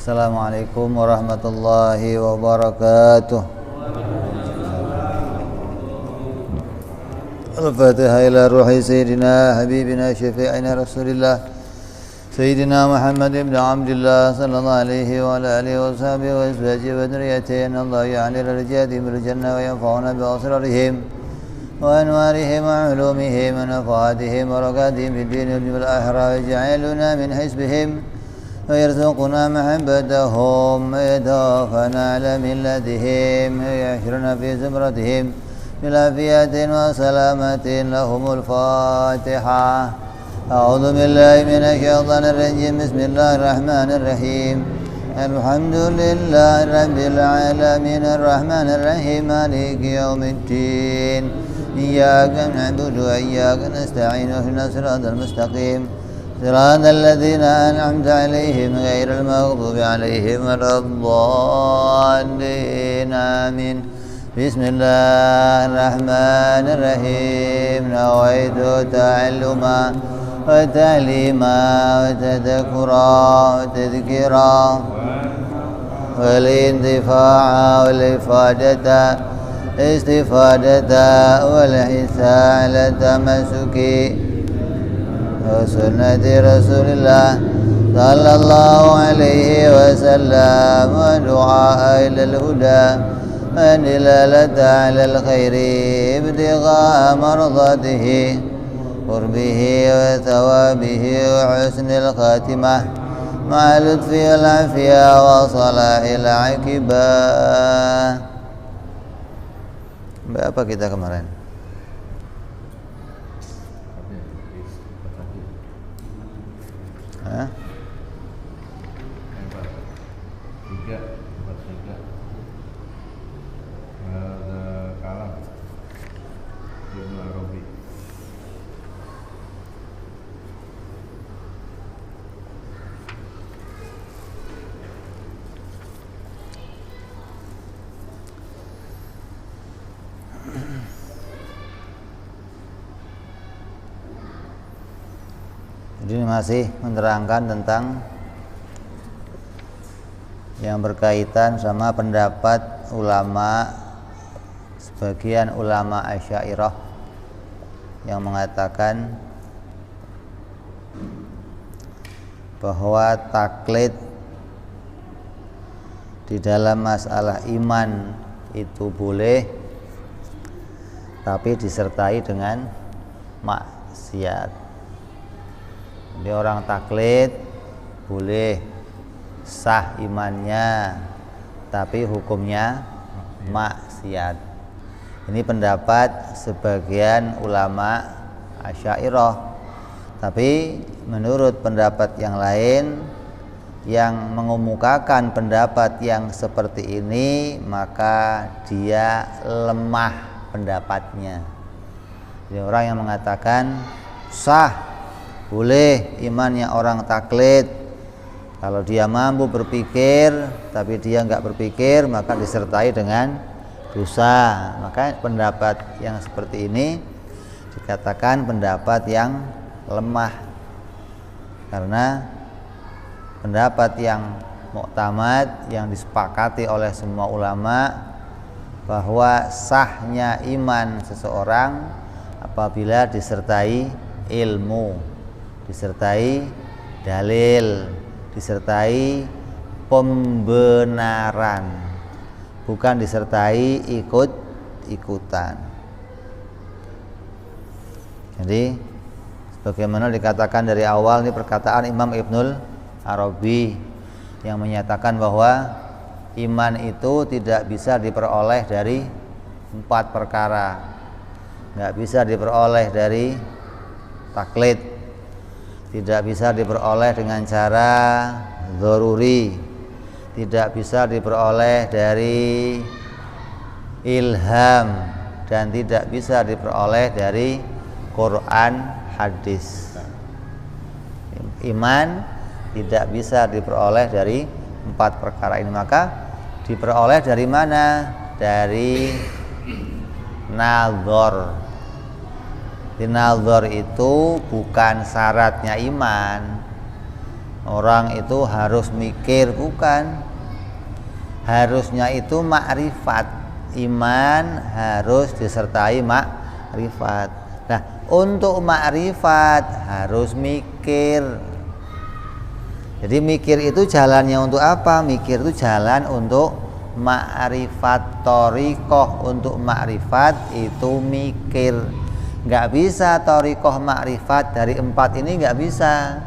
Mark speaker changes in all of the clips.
Speaker 1: Assalamualaikum warahmatullahi wabarakatuh. Al-Fatihah ila ruhi Sayyidina Habibina Syafi'ina Rasulillah Sayyidina Muhammad ibn Abdillah sallallahu alaihi wa ala alihi wa sahbihi wa azwajihi wa dhurriyyatihi. Allah ya'li al-rijati bil jannah wa yanfa'una bi asrarihim wa anwarihim wa ulumihim wa nafaatihim wa rakatihim fid din wal akhirah wa ja'aluna min hizbihim ويرزقنا محبتهم ويتوفنا على ملتهم ويحشرنا في زمرتهم بالعافية وسلامة. لهم الفاتحة. أعوذ بالله من الشيطان الرجيم. بسم الله الرحمن الرحيم. الحمد لله رب العالمين الرحمن الرحيم مالك يوم الدين. إياك نعبد وإياك نستعين اهدنا الصراط المستقيم صراط الذين أنعمت عليهم غير المغضوب عليهم ولا الضالين آمين. بسم الله الرحمن الرحيم. نويت تعلما وتعليما وتذكرا وتذكيرا والانتفاع والإفادة استفادة والحثا على التمسك وسنة رسول الله صلى الله عليه وسلم ودعاء إلى الهدى ودلالة على الخير ابتغاء مرضاته قربه وثوابه وحسن الخاتمة مع اللطف والعافية وصلاح العاقبة. Apa kita kemarin? Hah? Jadi masih menerangkan tentang yang berkaitan sama pendapat ulama, sebagian ulama Asy'ariyah yang mengatakan bahwa taklid di dalam masalah iman itu boleh, tapi disertai dengan maksiat. Jadi orang taklid boleh, sah imannya, tapi hukumnya maksiat. Ini pendapat sebagian ulama Asy'ariyah. Tapi menurut pendapat yang lain yang mengemukakan pendapat yang seperti ini, maka dia lemah pendapatnya. Jadi orang yang mengatakan sah, boleh imannya orang taklid kalau dia mampu berpikir, tapi dia enggak berpikir maka disertai dengan dosa. Maka pendapat yang seperti ini dikatakan pendapat yang lemah, karena pendapat yang muktamad yang disepakati oleh semua ulama bahwa sahnya iman seseorang apabila disertai ilmu, disertai dalil, disertai pembenaran, bukan disertai ikut-ikutan. Jadi sebagaimana dikatakan dari awal, ini perkataan Imam Ibnul Arabi yang menyatakan bahwa iman itu tidak bisa diperoleh dari 4 perkara. Nggak bisa diperoleh dari taklid, tidak bisa diperoleh dengan cara dzaruri, tidak bisa diperoleh dari ilham, dan tidak bisa diperoleh dari Quran hadis. Iman tidak bisa diperoleh dari 4 perkara ini. Maka diperoleh dari mana? Dari nazar. Nazar itu bukan syaratnya iman. orang itu harus mikir, bukan. Harusnya itu makrifat. Iman harus disertai makrifat. Nah, untuk makrifat harus mikir. Jadi mikir itu jalannya untuk apa? Mikir itu jalan untuk makrifat. Thoriqoh untuk makrifat itu mikir. Nggak bisa thoriqoh makrifat dari 4 ini, nggak bisa.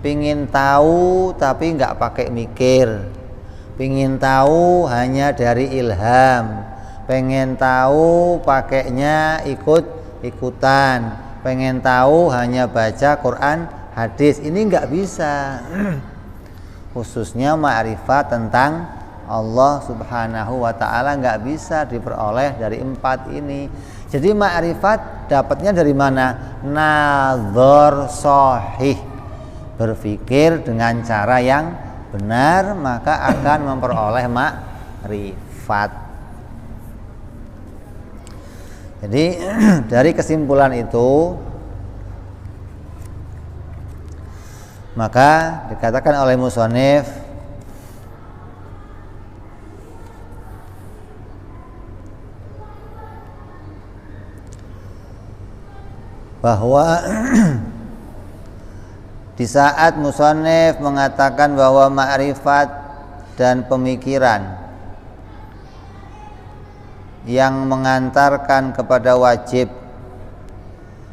Speaker 1: Pingin tahu tapi nggak pakai mikir. Pingin tahu hanya dari ilham. Pengen tahu pakainya ikut-ikutan. Pengen tahu hanya baca Quran, hadis. Ini nggak bisa. Khususnya ma'rifat tentang Allah subhanahu wa ta'ala nggak bisa diperoleh dari 4 ini. Jadi ma'rifat dapatnya dari mana? Nadhar sahih, berpikir dengan cara yang benar, maka akan memperoleh ma'rifat. Jadi dari kesimpulan itu, maka dikatakan oleh musannif bahwa di saat musannif mengatakan bahwa ma'rifat dan pemikiran yang mengantarkan kepada wajib,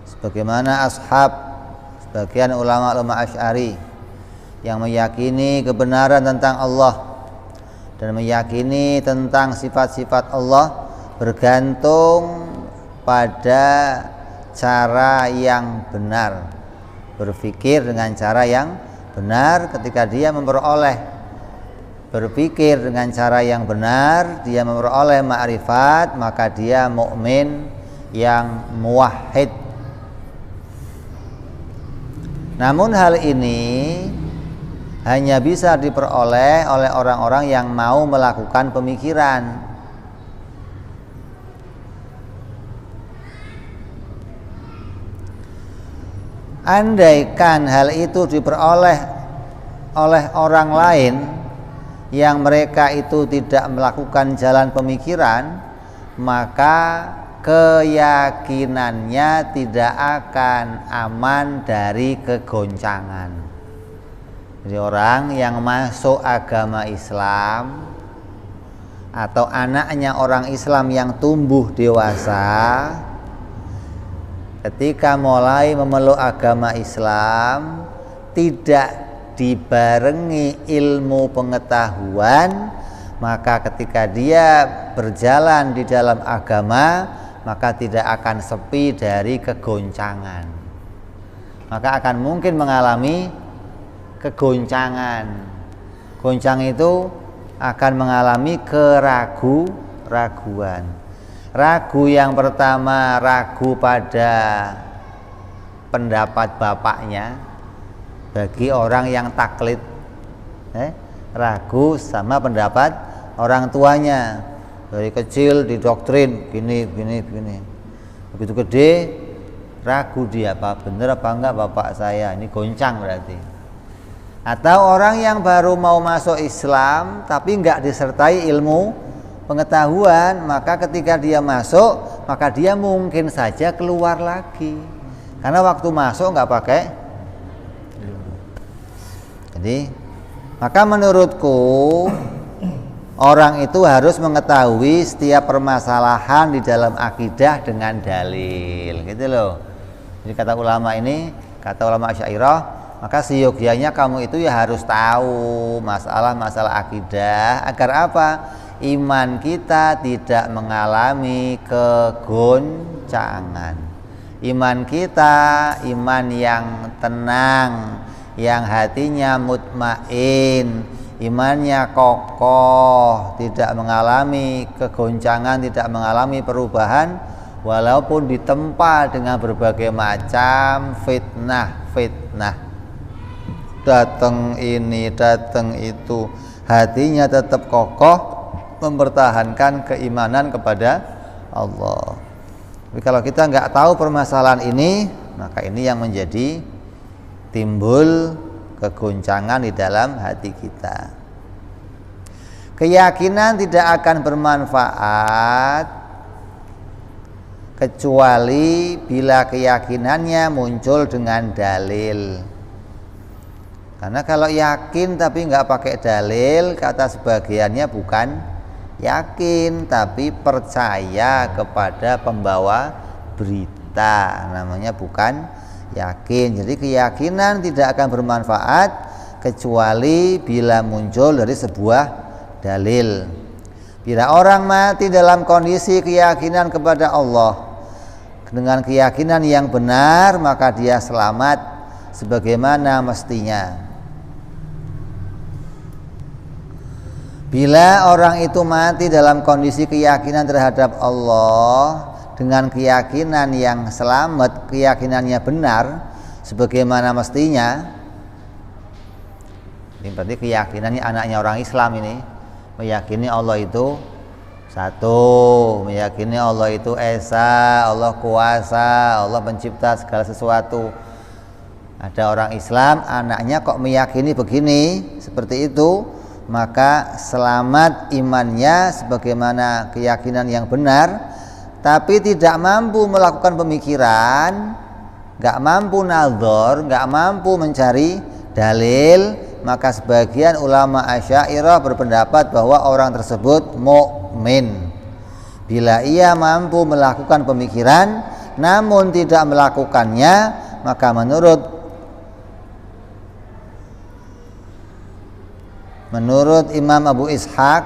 Speaker 1: sebagaimana sebagian ulama Asy'ari yang meyakini kebenaran tentang Allah dan meyakini tentang sifat-sifat Allah bergantung pada cara yang benar, berpikir dengan cara yang benar. Ketika dia berpikir dengan cara yang benar, dia memperoleh ma'rifat, maka dia mukmin yang muwahhid. Namun hal ini hanya bisa diperoleh oleh orang-orang yang mau melakukan pemikiran. Andaikan hal itu diperoleh oleh orang lain yang mereka itu tidak melakukan jalan pemikiran, maka keyakinannya tidak akan aman dari kegoncangan. Jadi orang yang masuk agama Islam atau anaknya orang Islam yang tumbuh dewasa, ketika mulai memeluk agama Islam tidak dibarengi ilmu pengetahuan, maka ketika dia berjalan di dalam agama, maka tidak akan sepi dari kegoncangan, maka akan mungkin mengalami kegoncangan. Goncang itu akan mengalami keraguan. Ragu yang pertama, ragu pada pendapat bapaknya. Bagi orang yang taklid, ragu sama pendapat orang tuanya. Dari kecil didoktrin gini. Begitu gede ragu dia, apa bener apa enggak bapak saya, ini goncang berarti. Atau orang yang baru mau masuk Islam tapi enggak disertai ilmu pengetahuan, maka ketika dia masuk, maka dia mungkin saja keluar lagi, karena waktu masuk enggak pakai. Jadi, maka menurutku orang itu harus mengetahui setiap permasalahan di dalam akidah dengan dalil, gitu loh. Jadi kata ulama Asy'ariyah, maka seyogyanya kamu itu ya harus tahu masalah akidah, agar apa? Iman kita tidak mengalami kegoncangan. Iman kita iman yang tenang, yang hatinya mutmain, imannya kokoh, tidak mengalami kegoncangan, tidak mengalami perubahan, walaupun ditempa dengan berbagai macam fitnah. Datang ini, datang itu, hatinya tetap kokoh, mempertahankan keimanan kepada Allah. Tapi kalau kita nggak tahu permasalahan ini, maka ini yang menjadi timbul kegoncangan di dalam hati kita. Keyakinan tidak akan bermanfaat kecuali bila keyakinannya muncul dengan dalil. Karena kalau yakin tapi nggak pakai dalil, kata sebagiannya bukan yakin tapi percaya kepada pembawa berita, namanya bukan yakin. Jadi keyakinan tidak akan bermanfaat kecuali bila muncul dari sebuah dalil. Bila orang mati dalam kondisi keyakinan kepada Allah dengan keyakinan yang benar, maka dia selamat sebagaimana mestinya. Bila orang itu mati dalam kondisi keyakinan terhadap Allah dengan keyakinan yang selamat, keyakinannya benar sebagaimana mestinya, ini berarti keyakinannya anaknya orang Islam ini, meyakini Allah itu satu, meyakini Allah itu esa, Allah kuasa, Allah pencipta segala sesuatu. Ada orang Islam, anaknya kok meyakini begini, seperti itu, maka selamat imannya sebagaimana keyakinan yang benar, tapi tidak mampu melakukan pemikiran, nggak mampu nazar, nggak mampu mencari dalil, maka sebagian ulama Asy'ariyah berpendapat bahwa orang tersebut mukmin. Bila ia mampu melakukan pemikiran namun tidak melakukannya, maka menurut Imam Abu Ishaq,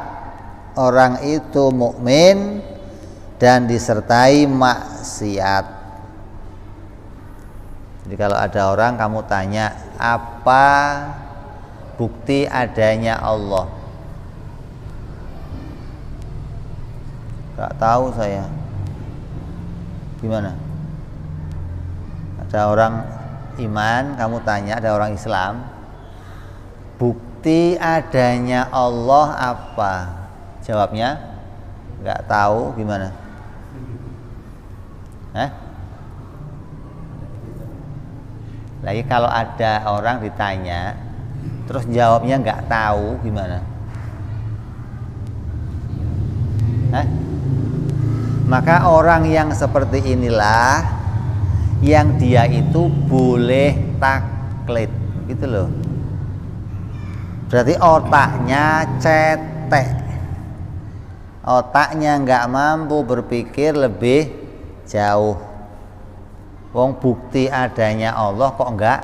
Speaker 1: orang itu mukmin dan disertai maksiat. Jadi kalau ada orang kamu tanya, apa bukti adanya Allah? Gak tahu saya. Gimana? Ada orang iman, kamu tanya, ada orang Islam, bukti adanya Allah apa? Jawabnya nggak tahu. Gimana? Lagi kalau ada orang ditanya terus jawabnya nggak tahu, gimana? Maka orang yang seperti inilah yang dia itu boleh taklid, gitu loh. Berarti otaknya cetek, otaknya nggak mampu berpikir lebih jauh. Wong bukti adanya Allah kok nggak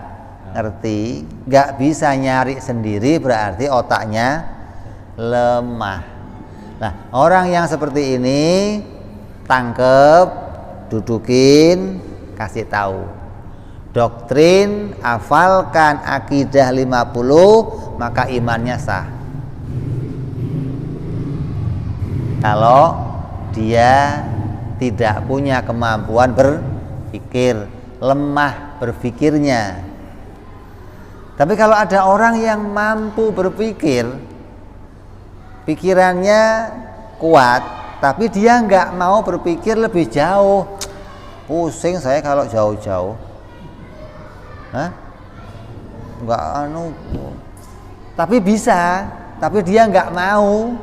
Speaker 1: ngerti, nggak bisa nyari sendiri, berarti otaknya lemah. Nah, orang yang seperti ini tangkep, dudukin, kasih tahu doktrin, hafalkan akidah 50, maka imannya sah. Kalau dia tidak punya kemampuan berpikir, lemah berpikirnya. Tapi kalau ada orang yang mampu berpikir, pikirannya kuat, tapi dia nggak mau berpikir lebih jauh. Pusing saya kalau jauh-jauh. Nggak tapi bisa, tapi dia nggak mau,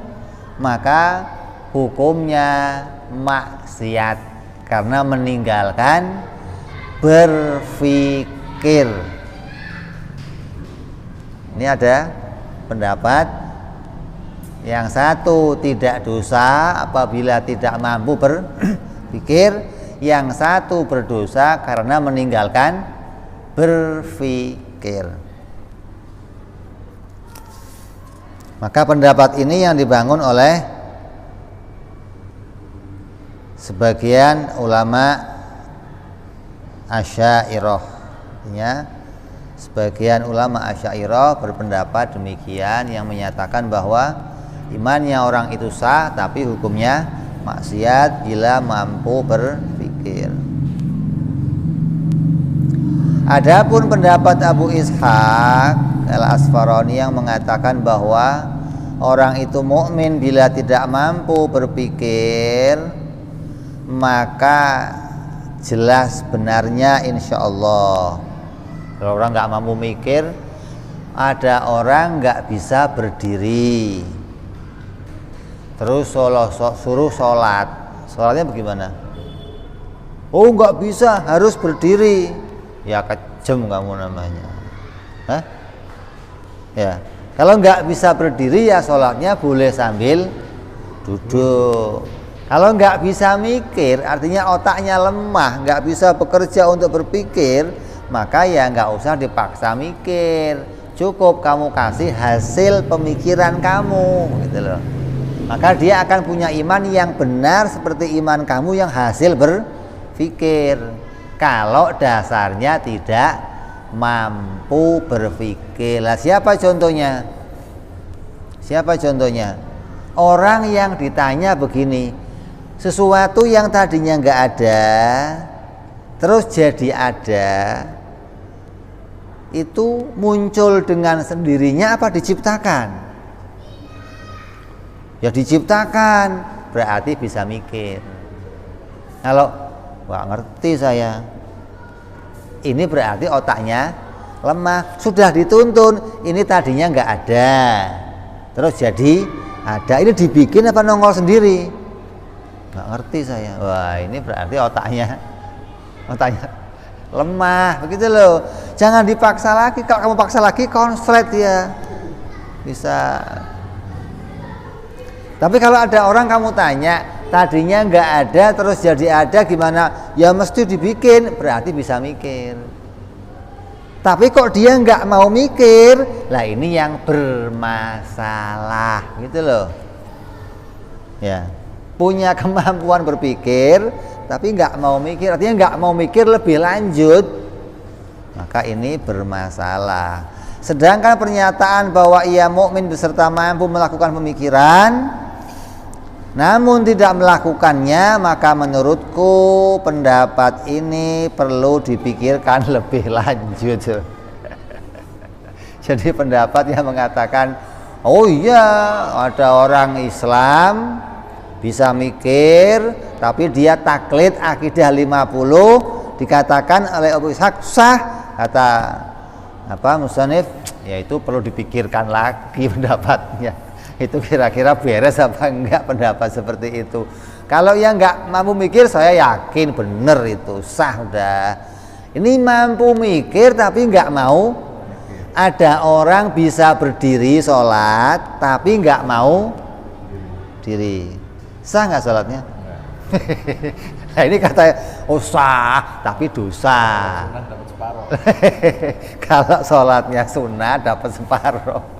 Speaker 1: maka hukumnya maksiat karena meninggalkan berpikir. Ini ada pendapat yang satu tidak dosa apabila tidak mampu berpikir, yang satu berdosa karena meninggalkan berpikir. Maka pendapat ini yang dibangun oleh sebagian ulama Asy'ariyah. Sebagian ulama Asy'ariyah berpendapat demikian, yang menyatakan bahwa imannya orang itu sah tapi hukumnya maksiat bila mampu berpikir. Adapun pendapat Abu Ishaq Al-Asfarani yang mengatakan bahwa orang itu mukmin bila tidak mampu berpikir, maka jelas benarnya insya Allah. Kalau orang nggak mampu mikir, ada orang nggak bisa berdiri, terus suruh sholat, sholatnya bagaimana? Oh nggak bisa, harus berdiri. Ya kejem kamu namanya. Hah? Ya, kalau nggak bisa berdiri ya sholatnya boleh sambil duduk. Kalau nggak bisa mikir, artinya otaknya lemah, nggak bisa bekerja untuk berpikir, maka ya nggak usah dipaksa mikir. Cukup kamu kasih hasil pemikiran kamu, gitu loh. Maka dia akan punya iman yang benar seperti iman kamu yang hasil berpikir. Kalau dasarnya tidak mampu berpikir. Lah siapa contohnya? Siapa contohnya? Orang yang ditanya begini, sesuatu yang tadinya nggak ada terus jadi ada, itu muncul dengan sendirinya apa diciptakan? Ya diciptakan, berarti bisa mikir. Kalau nggak ngerti saya, ini berarti otaknya lemah. Sudah dituntun, ini tadinya nggak ada terus jadi ada, ini dibikin apa nongol sendiri? Nggak ngerti saya. Wah, ini berarti otaknya lemah, begitu loh. Jangan dipaksa lagi. Kalau kamu paksa lagi konslet ya bisa. Tapi kalau ada orang kamu tanya tadinya nggak ada terus jadi ada gimana? Ya mesti dibikin, berarti bisa mikir. Tapi kok dia nggak mau mikir, lah ini yang bermasalah, gitu loh. Ya, punya kemampuan berpikir, tapi nggak mau mikir, artinya nggak mau mikir lebih lanjut, maka ini bermasalah. Sedangkan pernyataan bahwa ia mukmin beserta mampu melakukan pemikiran, namun tidak melakukannya, maka menurutku pendapat ini perlu dipikirkan lebih lanjut. Jadi pendapat yang mengatakan, oh iya ada orang Islam bisa mikir tapi dia taklid akidah 50, dikatakan oleh Abu Ishaq sah, kata musannif, yaitu perlu dipikirkan lagi pendapatnya. Itu kira-kira beres apa enggak pendapat seperti itu. Kalau yang enggak mampu mikir, saya yakin bener itu sah udah. Ini mampu mikir tapi enggak mau. Ada orang bisa berdiri sholat tapi enggak mau diri, sah enggak sholatnya? Nah ini kata oh sah tapi dosa. Kalau sholatnya sunnah dapat separuh.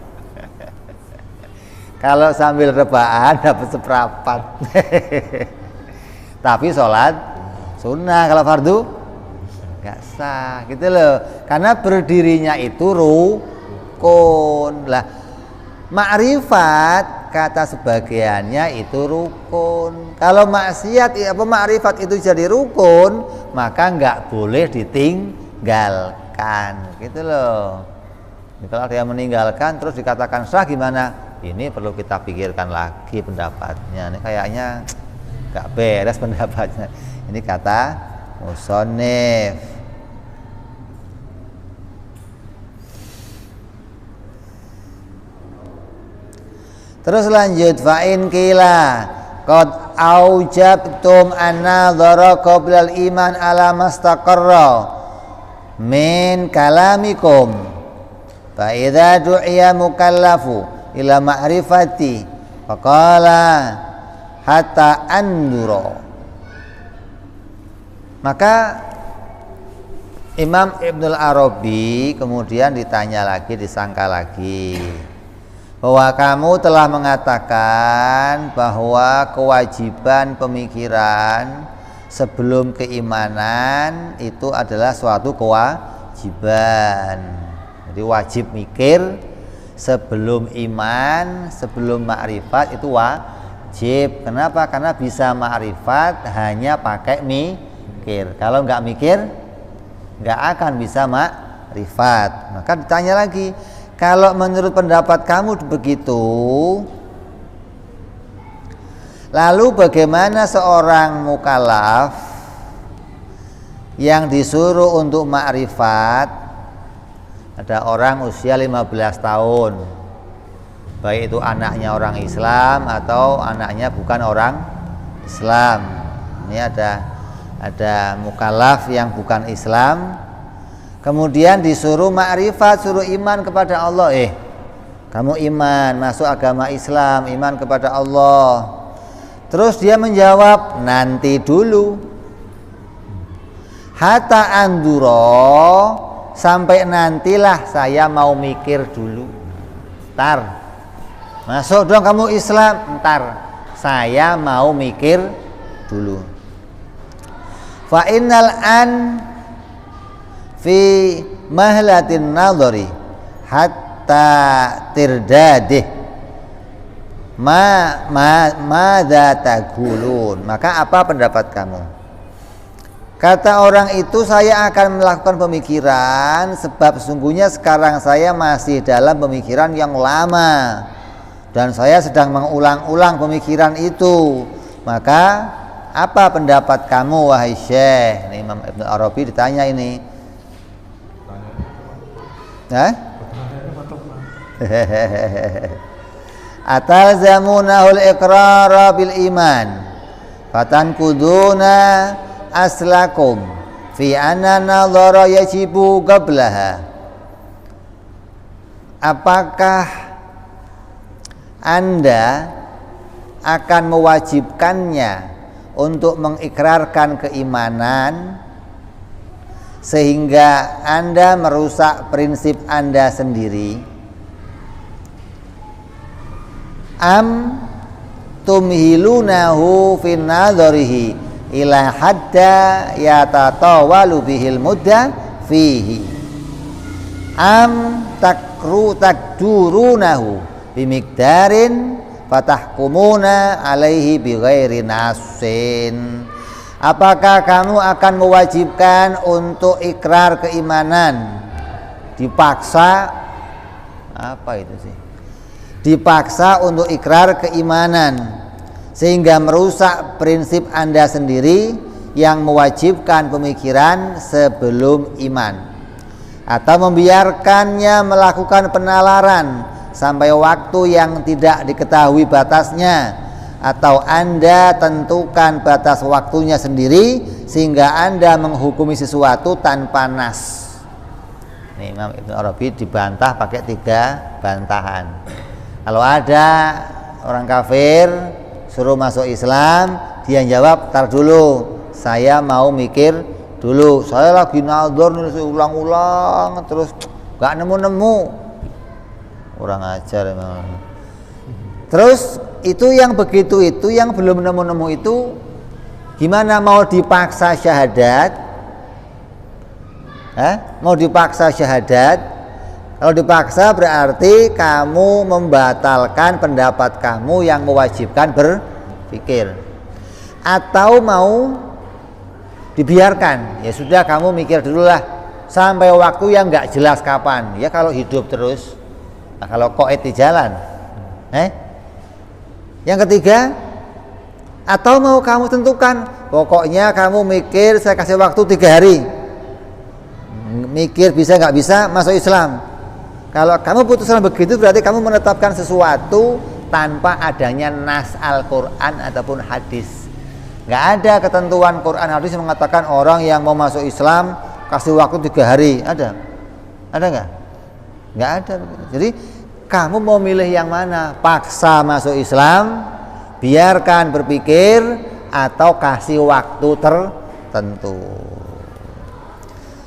Speaker 1: Kalau sambil rebahan dapat seperempat. Tapi sholat sunnah, kalau fardu nggak sah, gitu loh. Karena berdirinya itu rukun. Lah, ma'rifat kata sebagiannya itu rukun. Kalau maksiat ma'rifat itu jadi rukun, maka nggak boleh ditinggalkan, gitu loh. Kalau dia meninggalkan terus dikatakan sah gimana? Ini perlu kita pikirkan lagi pendapatnya. Ini kayaknya nggak beres pendapatnya. Ini kata musannif. Terus lanjut, fa in qila qad aujabtum an-nadhara qabla al-iman ala mastaqarra min kalamikum fa idza du'iya mukallafu ila ma'rifati faqala hatta anduro. Maka Imam Ibnul Arabi kemudian ditanya lagi, disangka lagi, bahwa kamu telah mengatakan bahwa kewajiban pemikiran sebelum keimanan itu adalah suatu kewajiban. Jadi wajib mikir sebelum iman, sebelum ma'rifat itu wajib. Kenapa? Karena bisa ma'rifat hanya pakai mikir. Kalau nggak mikir, nggak akan bisa ma'rifat. Maka ditanya lagi, kalau menurut pendapat kamu begitu, lalu bagaimana seorang mukallaf yang disuruh untuk ma'rifat Ada orang usia 15 tahun, baik itu anaknya orang Islam atau anaknya bukan orang Islam. Ini ada mukallaf yang bukan Islam, kemudian disuruh ma'rifat, suruh iman kepada Allah. Kamu iman, masuk agama Islam, iman kepada Allah. Terus dia menjawab, nanti dulu. Hatta anduro, sampai nantilah saya mau mikir dulu. Ntar, masuk dong kamu Islam, ntar saya mau mikir dulu. Fa innal an fi mahlatin nadhari hatta tirdadih madza taqulun. Maka apa pendapat kamu? Kata orang itu, saya akan melakukan pemikiran sebab sesungguhnya sekarang saya masih dalam pemikiran yang lama dan saya sedang mengulang-ulang pemikiran itu. Maka apa pendapat kamu wahai Syekh? Ini Imam Ibnu Arabi ditanya ini. Atalzamunahul iqrara bil iman fatankuduna aslakum fi anna nadhara yajibu qablaha. Apakah Anda akan mewajibkannya untuk mengikrarkan keimanan sehingga Anda merusak prinsip Anda sendiri? Am tumhilunahu fin nadharihi ila hadda yatatawalu bihil mudda fihi. Am takdurunahu bimikdarin fatahkumuna alaihi bighairi nasin. Apakah kamu akan mewajibkan untuk ikrar keimanan dipaksa? Apa itu sih? Dipaksa untuk ikrar keimanan sehingga merusak prinsip Anda sendiri yang mewajibkan pemikiran sebelum iman, atau membiarkannya melakukan penalaran sampai waktu yang tidak diketahui batasnya, atau Anda tentukan batas waktunya sendiri sehingga Anda menghukumi sesuatu tanpa nas. Nih, Imam Ibnu Arabi dibantah pakai 3 bantahan. Kalau ada orang kafir suruh masuk Islam, dia jawab, tar dulu, saya mau mikir dulu, saya lagi nadzar nih, ulang-ulang terus gak nemu-nemu. Kurang ajar emang. Terus itu yang begitu, itu yang belum nemu-nemu itu gimana mau dipaksa syahadat? Mau dipaksa syahadat? Kalau dipaksa berarti kamu membatalkan pendapat kamu yang mewajibkan berpikir. Atau mau dibiarkan, ya sudah kamu mikir dulu lah sampai waktu yang nggak jelas kapan. Ya kalau hidup terus, nah, kalau qaid di jalan. Yang ketiga, atau mau kamu tentukan, pokoknya kamu mikir, saya kasih waktu 3 hari. Mikir bisa nggak bisa masuk Islam. Kalau kamu putuskan begitu berarti kamu menetapkan sesuatu tanpa adanya nas Al-Quran ataupun hadis. Nggak ada ketentuan Quran hadis yang mengatakan orang yang mau masuk Islam kasih waktu 3 hari. Ada? Ada nggak? Nggak ada. Jadi kamu mau milih yang mana? Paksa masuk Islam, biarkan berpikir, atau kasih waktu tertentu.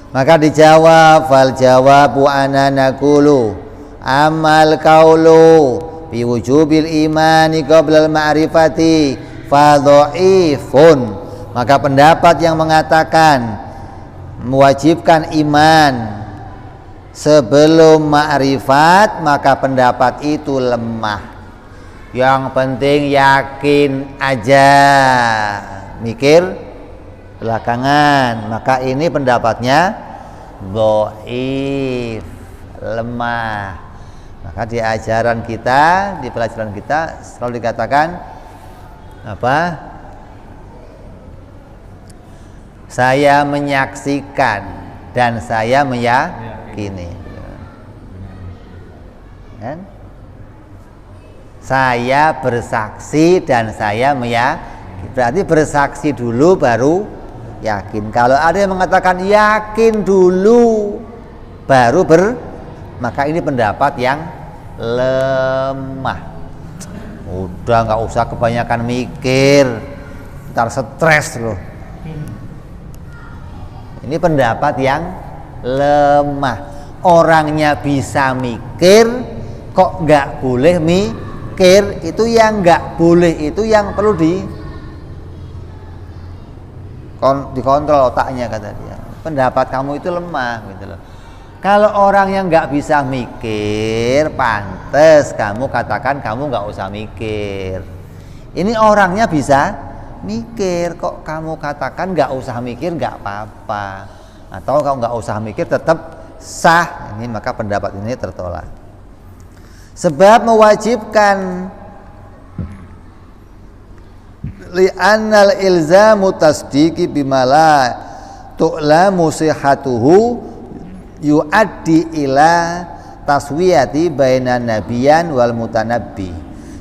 Speaker 1: Maka dijawab, fal jawabu ana naqulu amal qaulu bi wujubil imani qabla al ma'rifati fa dhaifun. Maka pendapat yang mengatakan mewajibkan iman sebelum ma'rifat, maka pendapat itu lemah. Yang penting yakin aja, mikir belakangan. Maka ini pendapatnya dhaif, lemah. Maka di ajaran kita, di pelajaran kita selalu dikatakan apa? Saya menyaksikan dan saya meyakini. kan? Saya bersaksi dan saya meyakini. Berarti bersaksi dulu baru yakin. Kalau ada yang mengatakan yakin dulu baru maka ini pendapat yang lemah. Udah nggak usah kebanyakan mikir, ntar stres loh. Ini pendapat yang lemah. Orangnya bisa mikir, kok nggak boleh mikir? Itu yang nggak boleh, itu yang perlu dikontrol otaknya, kata dia. Pendapat kamu itu lemah gitu loh. Kalau orang yang nggak bisa mikir, pantes kamu katakan kamu nggak usah mikir. Ini orangnya bisa mikir, kok kamu katakan nggak usah mikir, nggak apa-apa. Atau kalau nggak usah mikir tetap sah. Ini maka pendapat ini tertolak. Sebab mewajibkan li'annal ilzamu tasdiqi bimala tu'lamu sihatuhu yu'addi ila taswiyati bainan nabiyan wal mutanabbi.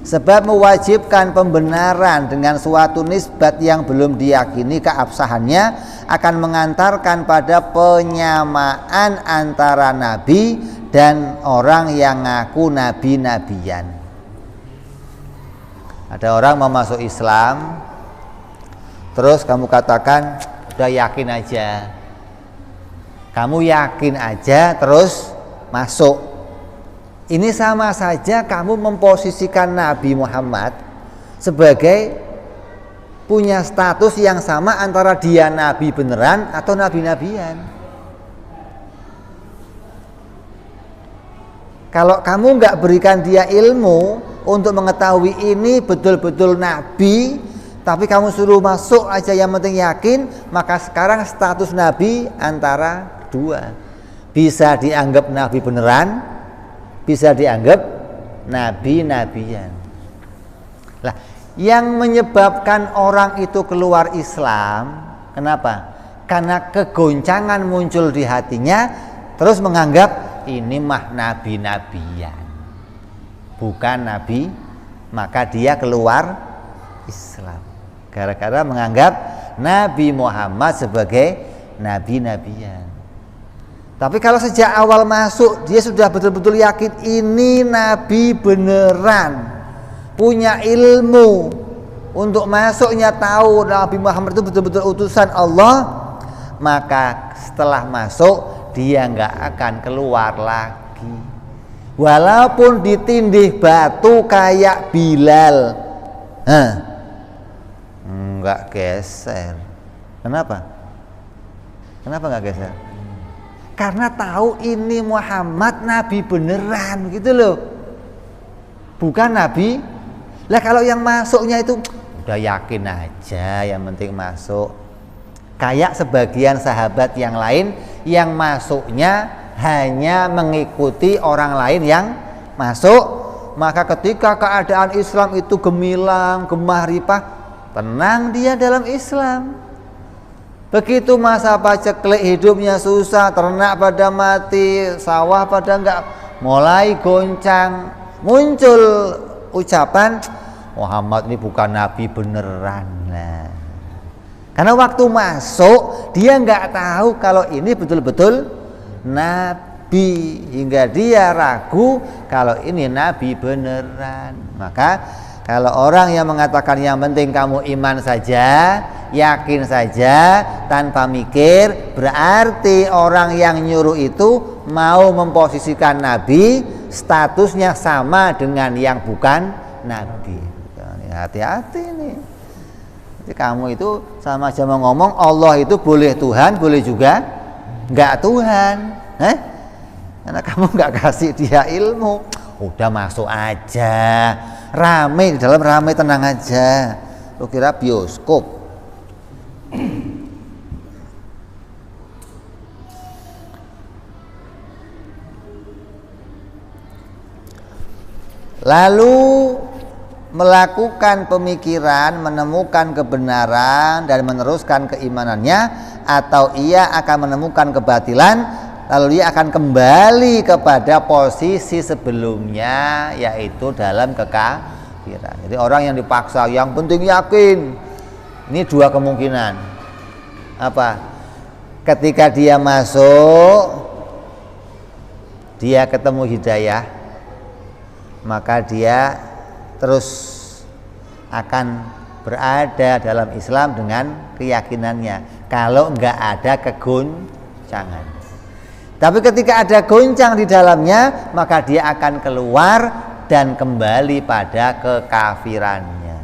Speaker 1: Sebab mewajibkan pembenaran dengan suatu nisbat yang belum diyakini keabsahannya akan mengantarkan pada penyamaan antara nabi dan orang yang ngaku nabi-nabian. Ada orang mau masuk Islam, terus kamu katakan udah yakin aja. Kamu yakin aja terus masuk. Ini sama saja kamu memposisikan Nabi Muhammad sebagai punya status yang sama antara dia nabi beneran atau nabi-nabian. Kalau kamu nggak berikan dia ilmu untuk mengetahui ini betul-betul nabi, tapi kamu suruh masuk aja yang penting yakin, maka sekarang status nabi antara dua, bisa dianggap nabi beneran, bisa dianggap nabi-nabian. Lah, yang menyebabkan orang itu keluar Islam, kenapa? Karena kegoncangan muncul di hatinya, terus menganggap ini mah nabi-nabian, bukan nabi, maka dia keluar Islam. Gara-gara menganggap Nabi Muhammad sebagai nabi-nabian. Tapi kalau sejak awal masuk dia sudah betul-betul yakin ini nabi beneran, punya ilmu untuk masuknya, tahu Nabi Muhammad itu betul-betul utusan Allah, maka setelah masuk dia nggak akan keluar lagi. Walaupun ditindih batu kayak Bilal, nggak geser. Kenapa? Kenapa nggak geser? Karena tahu ini Muhammad nabi beneran gitu loh, bukan nabi. Lah kalau yang masuknya itu udah yakin aja, yang penting masuk. Kayak sebagian sahabat yang lain yang masuknya hanya mengikuti orang lain yang masuk, maka ketika keadaan Islam itu gemilang, gemah ripah, tenang dia dalam Islam. Begitu masa paceklik hidupnya susah, ternak pada mati, sawah pada enggak, mulai goncang, muncul ucapan Muhammad ini bukan nabi beneran. Nah, karena waktu masuk dia enggak tahu kalau ini betul-betul nabi, hingga dia ragu kalau ini nabi beneran. Maka kalau orang yang mengatakan yang penting kamu iman saja, yakin saja tanpa mikir, berarti orang yang nyuruh itu mau memposisikan nabi statusnya sama dengan yang bukan nabi. Hati-hati nih. Jadi kamu itu sama aja mau ngomong Allah itu boleh Tuhan, boleh juga enggak Tuhan. Karena kamu enggak kasih dia ilmu. Udah masuk aja, rame di dalam, rame, tenang aja. Lu kira bioskop? Lalu melakukan pemikiran, menemukan kebenaran dan meneruskan keimanannya, atau ia akan menemukan kebatilan lalu dia akan kembali kepada posisi sebelumnya, yaitu dalam kekafiran. Jadi orang yang dipaksa, yang penting yakin, ini dua kemungkinan. Apa? Ketika dia masuk, dia ketemu hidayah, maka dia terus akan berada dalam Islam dengan keyakinannya, kalau enggak ada kegoncangan. Tapi ketika ada goncang di dalamnya, maka dia akan keluar dan kembali pada kekafirannya.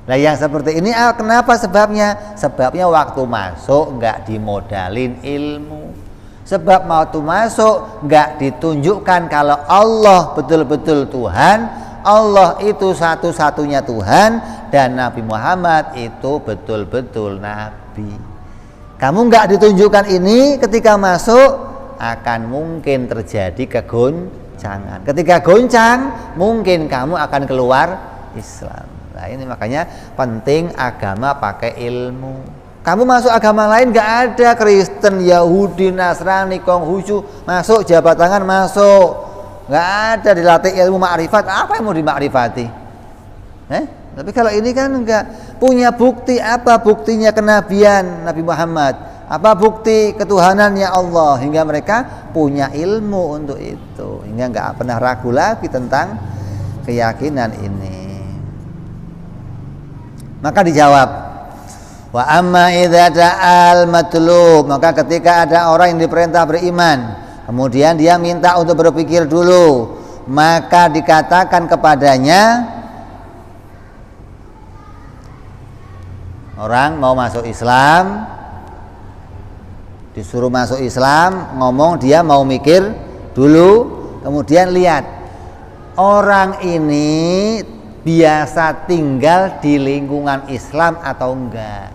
Speaker 1: Nah yang seperti ini kenapa sebabnya? Sebabnya waktu masuk enggak dimodalin ilmu. Sebab waktu masuk enggak ditunjukkan kalau Allah betul-betul Tuhan, Allah itu satu-satunya Tuhan, dan Nabi Muhammad itu betul-betul Nabi. Kamu enggak ditunjukkan ini, ketika masuk akan mungkin terjadi kegoncangan. Ketika goncang, mungkin kamu akan keluar Islam. Nah ini makanya penting agama pakai ilmu. Kamu masuk agama lain enggak ada, Kristen, Yahudi, Nasrani, Konghucu, masuk jabat tangan masuk. Enggak ada dilatih ilmu makrifat, apa yang mau dimakrifati? Tapi kalau ini kan enggak punya bukti. Apa buktinya kenabian Nabi Muhammad? Apa bukti ketuhanannya Allah? Hingga mereka punya ilmu untuk itu, hingga enggak pernah ragu lagi tentang keyakinan ini. Maka dijawab, wa amma idza da'al matlub, maka ketika ada orang yang diperintah beriman, kemudian dia minta untuk berpikir dulu, maka dikatakan kepadanya, orang mau masuk Islam, disuruh masuk Islam, ngomong dia mau mikir dulu, kemudian lihat orang ini biasa tinggal di lingkungan Islam atau enggak.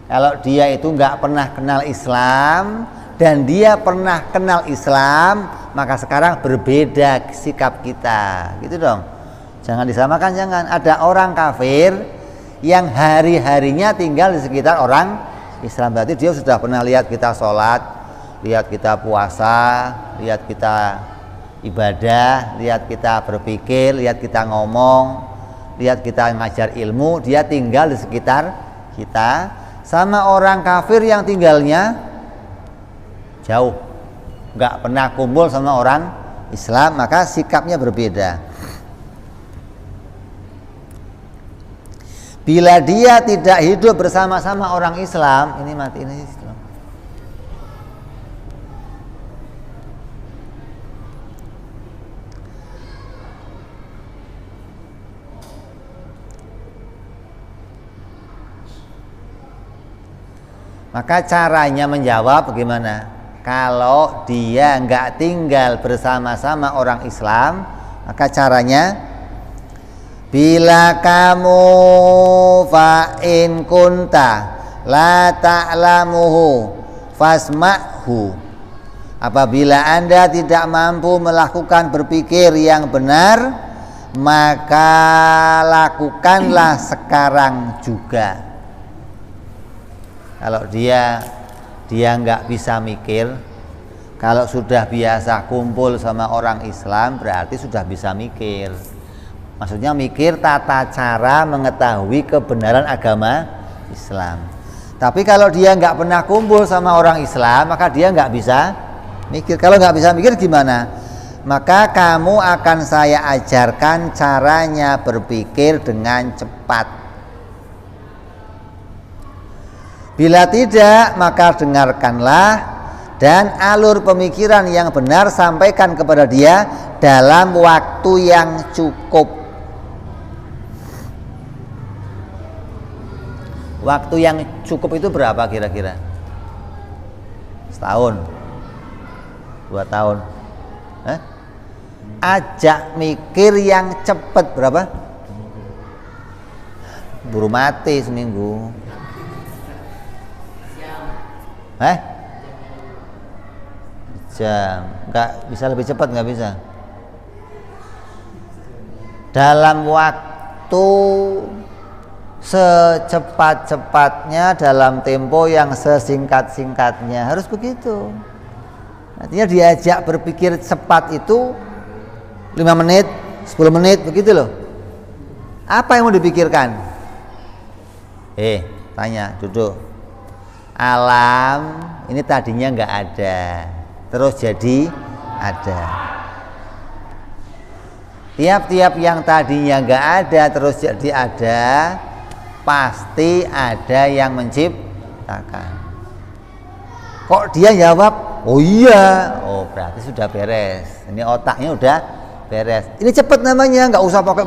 Speaker 1: Kalau dia itu enggak pernah kenal Islam dan dia pernah kenal Islam, maka sekarang berbeda sikap kita, gitu dong. Jangan disamakan, jangan. Ada orang kafir yang hari-harinya tinggal di sekitar orang Islam, berarti dia sudah pernah lihat kita sholat, lihat kita puasa, lihat kita ibadah, lihat kita berpikir, lihat kita ngomong, lihat kita ngajar ilmu. Dia tinggal di sekitar kita. Sama orang kafir yang tinggalnya jauh, nggak pernah kumpul sama orang Islam, maka sikapnya berbeda. Bila dia tidak hidup bersama-sama orang Islam, ini mati ini Islam. Maka caranya menjawab bagaimana? Kalau dia nggak tinggal bersama-sama orang Islam, maka caranya, bila kamu fa'in kunta la ta'lamuhu fasma'hu, apabila Anda tidak mampu melakukan berpikir yang benar, maka lakukanlah sekarang juga. Kalau dia nggak bisa mikir, kalau sudah biasa kumpul sama orang Islam, berarti sudah bisa mikir. Maksudnya mikir tata cara mengetahui kebenaran agama Islam. Tapi kalau dia nggak pernah kumpul sama orang Islam, maka dia nggak bisa mikir. Kalau nggak bisa mikir gimana? Maka kamu akan saya ajarkan caranya berpikir dengan cepat. Bila tidak, maka dengarkanlah dan alur pemikiran yang benar sampaikan kepada dia dalam waktu yang cukup. Waktu yang cukup itu berapa kira-kira? Setahun? 2 tahun? Ajak mikir yang cepat berapa? Buru mati seminggu. Jam. Nggak bisa lebih cepat, nggak bisa. Dalam waktu secepat-cepatnya dalam tempo yang sesingkat-singkatnya, harus begitu. Artinya diajak berpikir cepat itu 5 menit, 10 menit begitu loh. Apa yang mau dipikirkan? Tanya, duduk. Alam ini tadinya nggak ada, terus jadi ada. Tiap-tiap yang tadinya nggak ada terus jadi ada, pasti ada yang menciptakan. Kok dia jawab, oh iya, oh berarti sudah beres. Ini otaknya udah beres. Ini cepat namanya, nggak usah pakai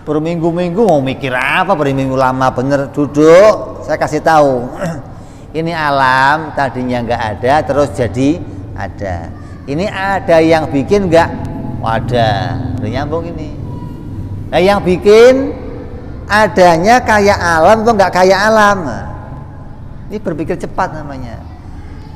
Speaker 1: berminggu-minggu. Mau mikir apa berminggu, lama bener. Duduk, saya kasih tahu. Ini alam tadinya nggak ada terus jadi ada. Ini ada yang bikin nggak? Wadah, udah nyambung ini. Nah yang bikin adanya kayak alam atau nggak kayak alam? Ini berpikir cepat namanya.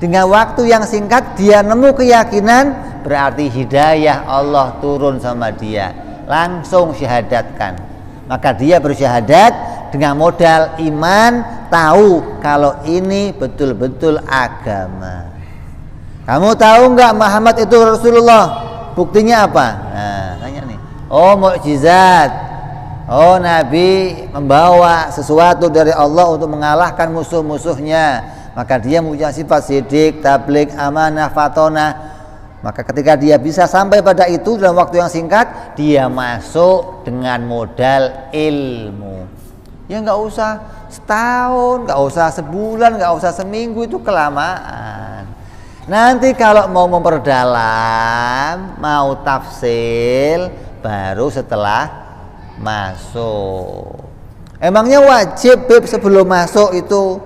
Speaker 1: Dengan waktu yang singkat dia nemu keyakinan, berarti hidayah Allah turun sama dia, langsung syahadatkan. Maka dia bersyahadat dengan modal iman, tahu kalau ini betul-betul agama. Kamu tahu nggak Muhammad itu Rasulullah? Buktinya apa? Nah, tanya nih. Oh, mukjizat. Oh, Nabi membawa sesuatu dari Allah untuk mengalahkan musuh-musuhnya. Maka dia punya sifat sidik, tabligh, amanah, fatonah. Maka ketika dia bisa sampai pada itu dalam waktu yang singkat, dia masuk dengan modal ilmu. Ya nggak usah setahun, nggak usah sebulan, nggak usah seminggu, itu kelamaan. Nanti kalau mau memperdalam, mau tafsil, baru setelah masuk. Emangnya wajib sebelum masuk itu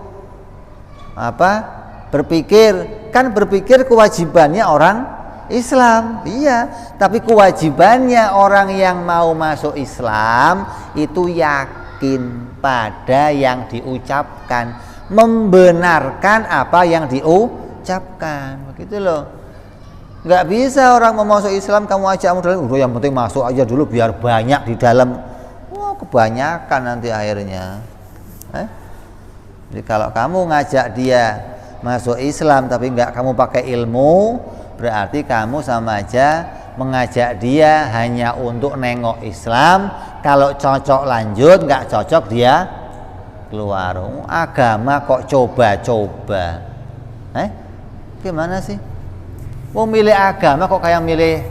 Speaker 1: berpikir? Kan berpikir kewajibannya orang Islam, iya. Tapi kewajibannya orang yang mau masuk Islam itu yakin pada yang diucapkan, membenarkan apa yang diucapkan, begitu loh. Nggak bisa orang mau masuk Islam kamu ajak modal, udah yang penting masuk aja dulu biar banyak di dalam. Wah, kebanyakan nanti akhirnya. Jadi kalau kamu ngajak dia masuk Islam tapi nggak kamu pakai ilmu, berarti kamu sama aja mengajak dia hanya untuk nengok Islam. Kalau cocok lanjut, nggak cocok dia keluar. Agama kok coba-coba. Gimana sih? Mau milih agama kok kayak milih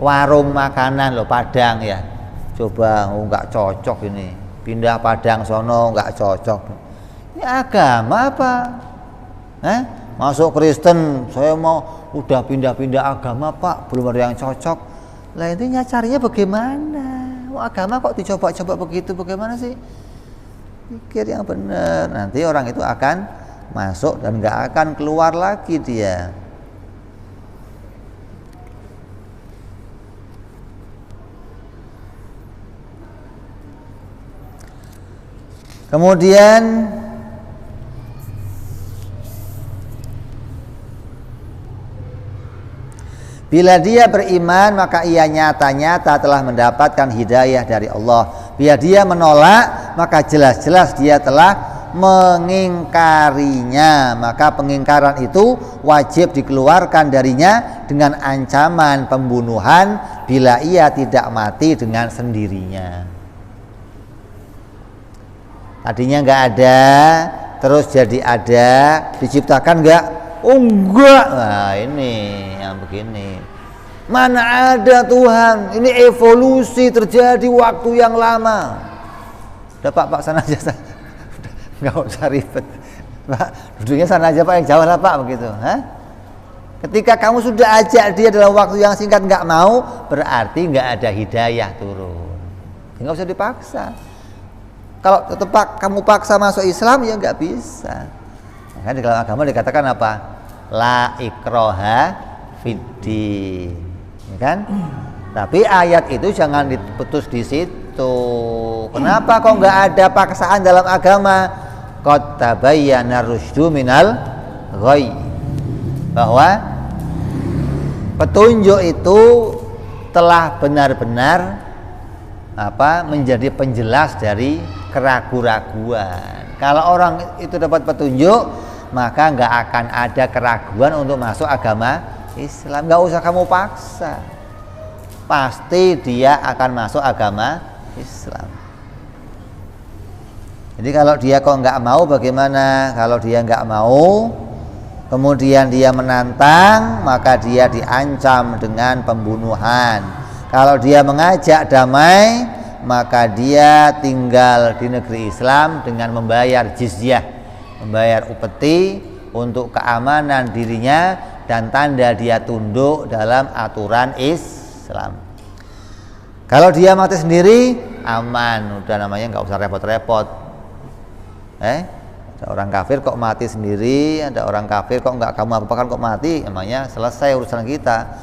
Speaker 1: warung makanan loh, Padang ya. Coba nggak cocok ini. Pindah Padang sono nggak cocok. Ini agama apa? Masuk Kristen, saya mau udah pindah-pindah agama Pak, belum ada yang cocok. Lah intinya carinya bagaimana? Agama kok dicoba-coba begitu, bagaimana sih? Pikir yang benar, nanti orang itu akan masuk dan nggak akan keluar lagi dia. Kemudian bila dia beriman maka ia nyata-nyata telah mendapatkan hidayah dari Allah. Bila dia menolak maka jelas-jelas dia telah mengingkarinya, maka pengingkaran itu wajib dikeluarkan darinya dengan ancaman pembunuhan bila ia tidak mati dengan sendirinya. Tadinya nggak ada, terus jadi ada, diciptakan nggak? Oh enggak. Nah ini yang begini. Mana ada Tuhan? Ini evolusi terjadi waktu yang lama. Udah Pak sana aja. Nggak usah ribet Pak, duduknya sana aja Pak, yang jauh lah Pak, begitu. Ketika kamu sudah ajak dia dalam waktu yang singkat nggak mau, berarti nggak ada hidayah turun. Nggak usah dipaksa. Kalau tetap kamu paksa masuk Islam ya nggak bisa. Kan di dalam agama dikatakan apa? La ikroha fiddin, ya kan? Tapi ayat itu jangan diputus di situ. Kenapa kok nggak ada paksaan dalam agama? Qad tabayyana rusydu minal ghayy, bahwa petunjuk itu telah benar-benar menjadi penjelas dari keraguan-raguan. Kalau orang itu dapat petunjuk, maka nggak akan ada keraguan untuk masuk agama Islam. Nggak usah kamu paksa, pasti dia akan masuk agama Islam. Jadi kalau dia kok nggak mau, bagaimana? Kalau dia nggak mau, kemudian dia menantang, maka dia diancam dengan pembunuhan. Kalau dia mengajak damai, maka dia tinggal di negeri Islam dengan membayar jizyah, membayar upeti untuk keamanan dirinya dan tanda dia tunduk dalam aturan Islam. Kalau dia mati sendiri, aman, udah namanya nggak usah repot-repot. Ada orang kafir kok mati sendiri, ada orang kafir kok nggak kamu apa-apakan kok mati, namanya selesai urusan kita.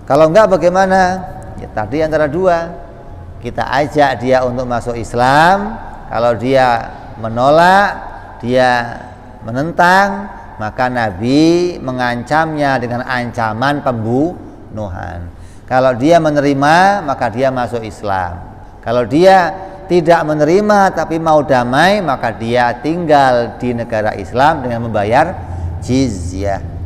Speaker 1: Kalau enggak bagaimana? Ya, tadi antara dua, kita ajak dia untuk masuk Islam. Kalau dia menolak, dia menentang, maka Nabi mengancamnya dengan ancaman pembunuhan. Kalau dia menerima, maka dia masuk Islam. Kalau dia tidak menerima tapi mau damai, maka dia tinggal di negara Islam dengan membayar jizyah.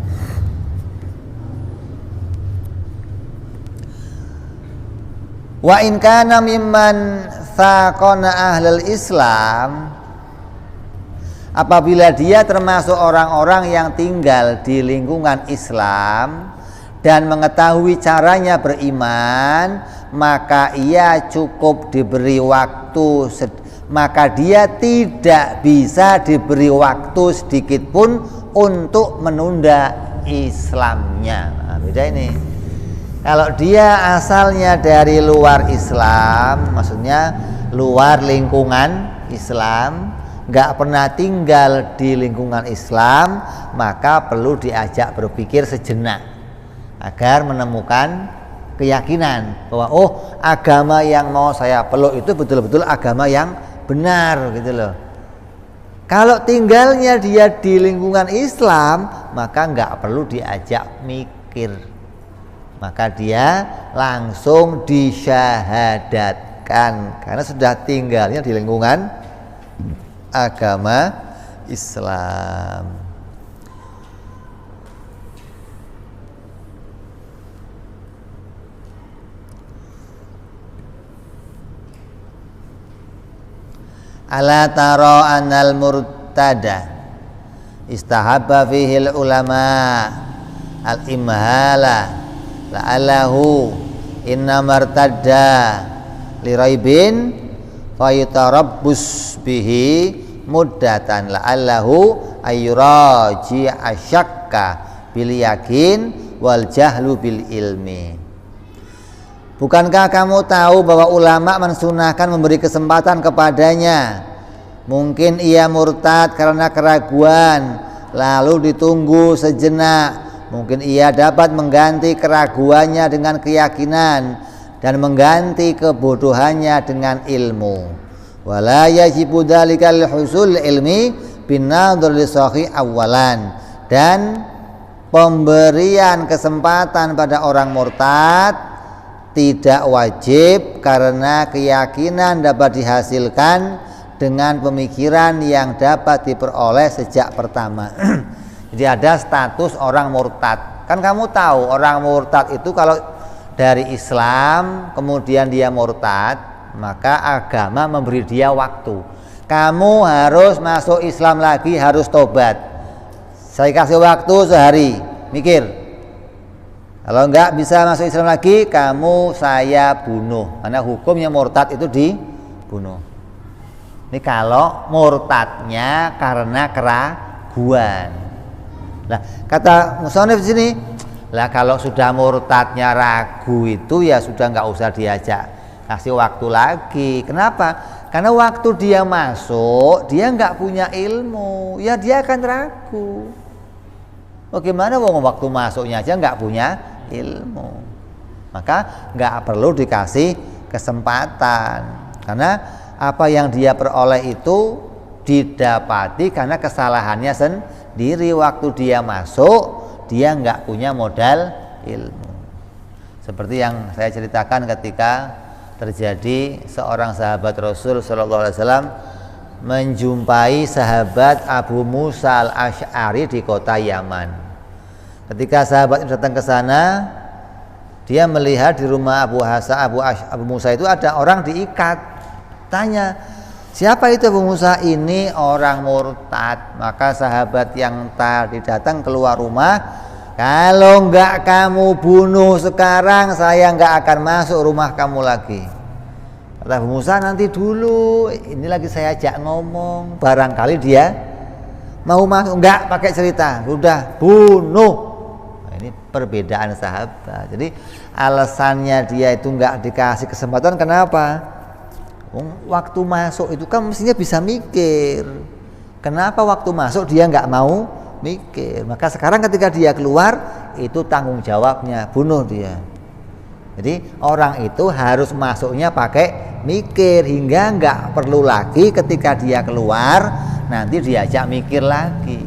Speaker 1: Wa in kana mimman thaqana ahlul Islam, apabila dia termasuk orang-orang yang tinggal di lingkungan Islam dan mengetahui caranya beriman, maka ia cukup diberi waktu, maka dia tidak bisa diberi waktu sedikit pun untuk menunda Islamnya. Nah, beda ini. Kalau dia asalnya dari luar Islam, maksudnya luar lingkungan Islam, nggak pernah tinggal di lingkungan Islam, maka perlu diajak berpikir sejenak agar menemukan keyakinan bahwa agama yang mau saya peluk itu betul-betul agama yang benar gitu loh. Kalau tinggalnya dia di lingkungan Islam, maka nggak perlu diajak mikir, maka dia langsung disyahadatkan karena sudah tinggalnya di lingkungan agama Islam. Ala tara anal murtada istahabba fihil ulama al imhala la'allahu inna martadda liraibin fayutarabbus bihi muddatan la'allahu ayyuraji asyakka bil yakin wal jahlu bil ilmi. Bukankah kamu tahu bahwa ulama mensunahkan memberi kesempatan kepadanya? Mungkin ia murtad karena keraguan, lalu ditunggu sejenak. Mungkin ia dapat mengganti keraguannya dengan keyakinan dan mengganti kebodohannya dengan ilmu. Wala yajibu dzalikal husul ilmi binadhar li sahih awalan. Dan pemberian kesempatan pada orang murtad tidak wajib karena keyakinan dapat dihasilkan dengan pemikiran yang dapat diperoleh sejak pertama. Jadi ada status orang murtad. Kan kamu tahu orang murtad itu kalau dari Islam kemudian dia murtad, maka agama memberi dia waktu. Kamu harus masuk Islam lagi, harus tobat. Saya kasih waktu sehari, mikir. Kalau enggak bisa masuk Islam lagi, kamu saya bunuh. Karena hukumnya murtad itu dibunuh. Ini kalau murtadnya karena keraguan. Nah, kata musannif di sini, lah kalau sudah murtadnya ragu itu ya sudah nggak usah diajak kasih waktu lagi. Kenapa? Karena waktu dia masuk dia nggak punya ilmu, ya dia akan ragu. Bagaimana waktu masuknya aja nggak punya ilmu, maka nggak perlu dikasih kesempatan karena apa yang dia peroleh itu didapati karena kesalahannya sendiri. Waktu dia masuk dia nggak punya modal ilmu, seperti yang saya ceritakan ketika terjadi seorang sahabat Rasul sallallahu alaihi wasallam menjumpai sahabat Abu Musa al-Asy'ari di kota Yaman. Ketika sahabat itu datang ke sana, dia melihat di rumah Abu Musa itu ada orang diikat. Tanya, siapa itu Abu Musa? Ini orang murtad. Maka sahabat yang tadi datang keluar rumah, kalau enggak kamu bunuh sekarang, saya enggak akan masuk rumah kamu lagi. Kata Abu Musa, nanti dulu, ini lagi saya ajak ngomong. Barangkali dia mau masuk, enggak pakai cerita, udah bunuh. Nah, ini perbedaan sahabat. Jadi alasannya dia itu enggak dikasih kesempatan, kenapa? Waktu masuk itu kan mestinya bisa mikir. Kenapa waktu masuk dia nggak mau mikir? Maka sekarang ketika dia keluar, itu tanggung jawabnya, bunuh dia. Jadi orang itu harus masuknya pakai mikir, hingga nggak perlu lagi ketika dia keluar nanti diajak mikir lagi.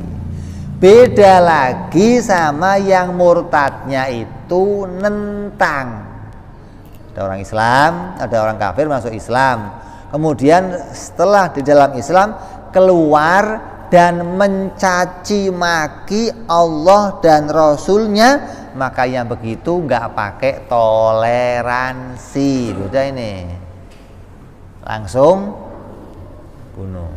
Speaker 1: Beda lagi sama yang murtadnya itu nentang. Ada orang Islam, ada orang kafir masuk Islam. Kemudian setelah di dalam Islam keluar dan mencaci maki Allah dan Rasulnya, maka yang begitu nggak pakai toleransi. Beda ini, langsung bunuh,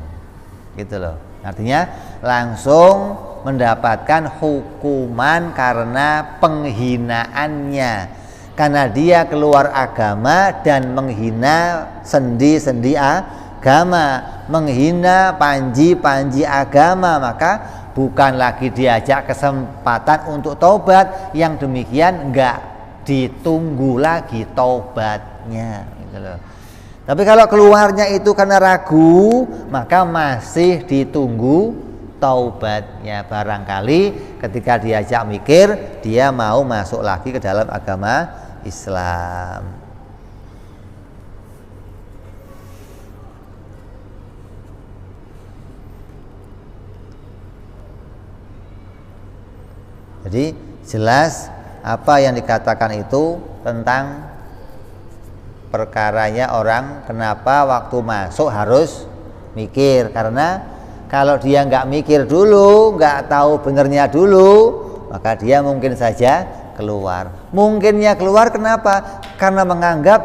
Speaker 1: gitu loh. Artinya langsung mendapatkan hukuman karena penghinaannya. Karena dia keluar agama dan menghina sendi-sendi agama, menghina panji-panji agama, maka bukan lagi diajak kesempatan untuk taubat. Yang demikian enggak ditunggu lagi taubatnya, gitu loh. Tapi kalau keluarnya itu karena ragu, maka masih ditunggu taubatnya. Barangkali ketika diajak mikir, dia mau masuk lagi ke dalam agama Islam. Jadi jelas apa yang dikatakan itu tentang perkaranya orang kenapa waktu masuk harus mikir. Karena kalau dia nggak mikir dulu, nggak tahu benernya dulu, maka dia mungkin saja keluar. Mungkinnya keluar kenapa? Karena menganggap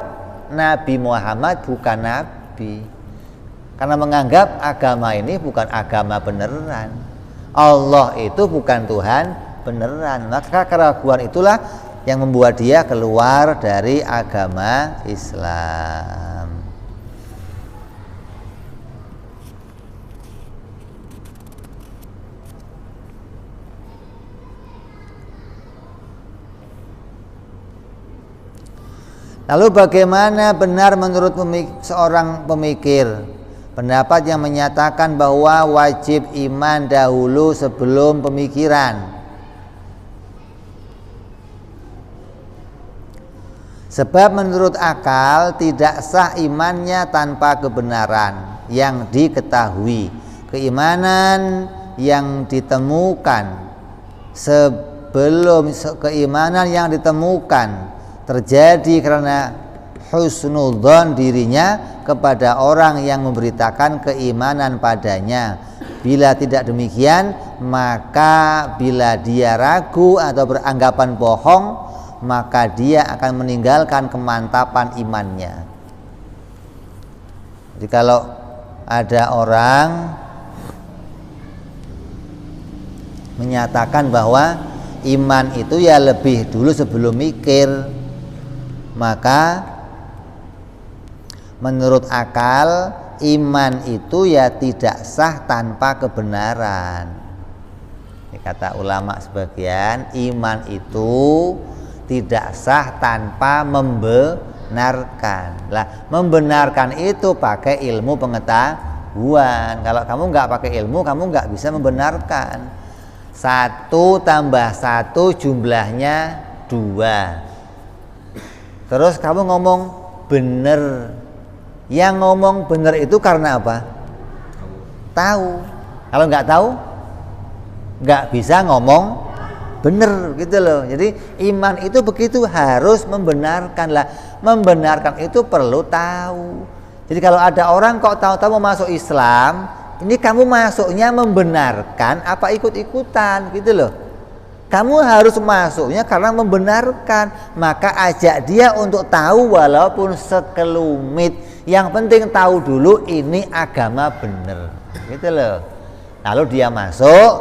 Speaker 1: Nabi Muhammad bukan Nabi. Karena menganggap agama ini bukan agama beneran. Allah itu bukan Tuhan beneran. Maka keraguan itulah yang membuat dia keluar dari agama Islam. Lalu bagaimana benar menurut seorang pemikir? Pendapat yang menyatakan bahwa wajib iman dahulu sebelum pemikiran. Sebab menurut akal tidak sah imannya tanpa kebenaran yang diketahui. Keimanan yang ditemukan sebelum keimanan yang ditemukan terjadi karena husnudzon dirinya kepada orang yang memberitakan keimanan padanya. Bila tidak demikian, maka bila dia ragu atau beranggapan bohong, maka dia akan meninggalkan kemantapan imannya. Jadi kalau ada orang menyatakan bahwa iman itu ya lebih dulu sebelum mikir, maka menurut akal iman itu ya tidak sah tanpa kebenaran. Ini kata ulama sebagian, iman itu tidak sah tanpa membenarkan. Lah, membenarkan itu pakai ilmu pengetahuan. Kalau kamu nggak pakai ilmu, kamu nggak bisa membenarkan. 1 tambah 1 jumlahnya 2. Terus kamu ngomong bener. Yang ngomong bener itu karena apa? Tahu. Kalau nggak tahu, nggak bisa ngomong bener gitu loh. Jadi iman itu begitu, harus membenarkan lah. Membenarkan itu perlu tahu. Jadi kalau ada orang kok tahu-tahu mau masuk Islam, ini kamu masuknya membenarkan apa ikut-ikutan gitu loh. Kamu harus masuknya karena membenarkan. Maka ajak dia untuk tahu walaupun sekelumit. Yang penting tahu dulu ini agama bener gitu loh. Lalu dia masuk,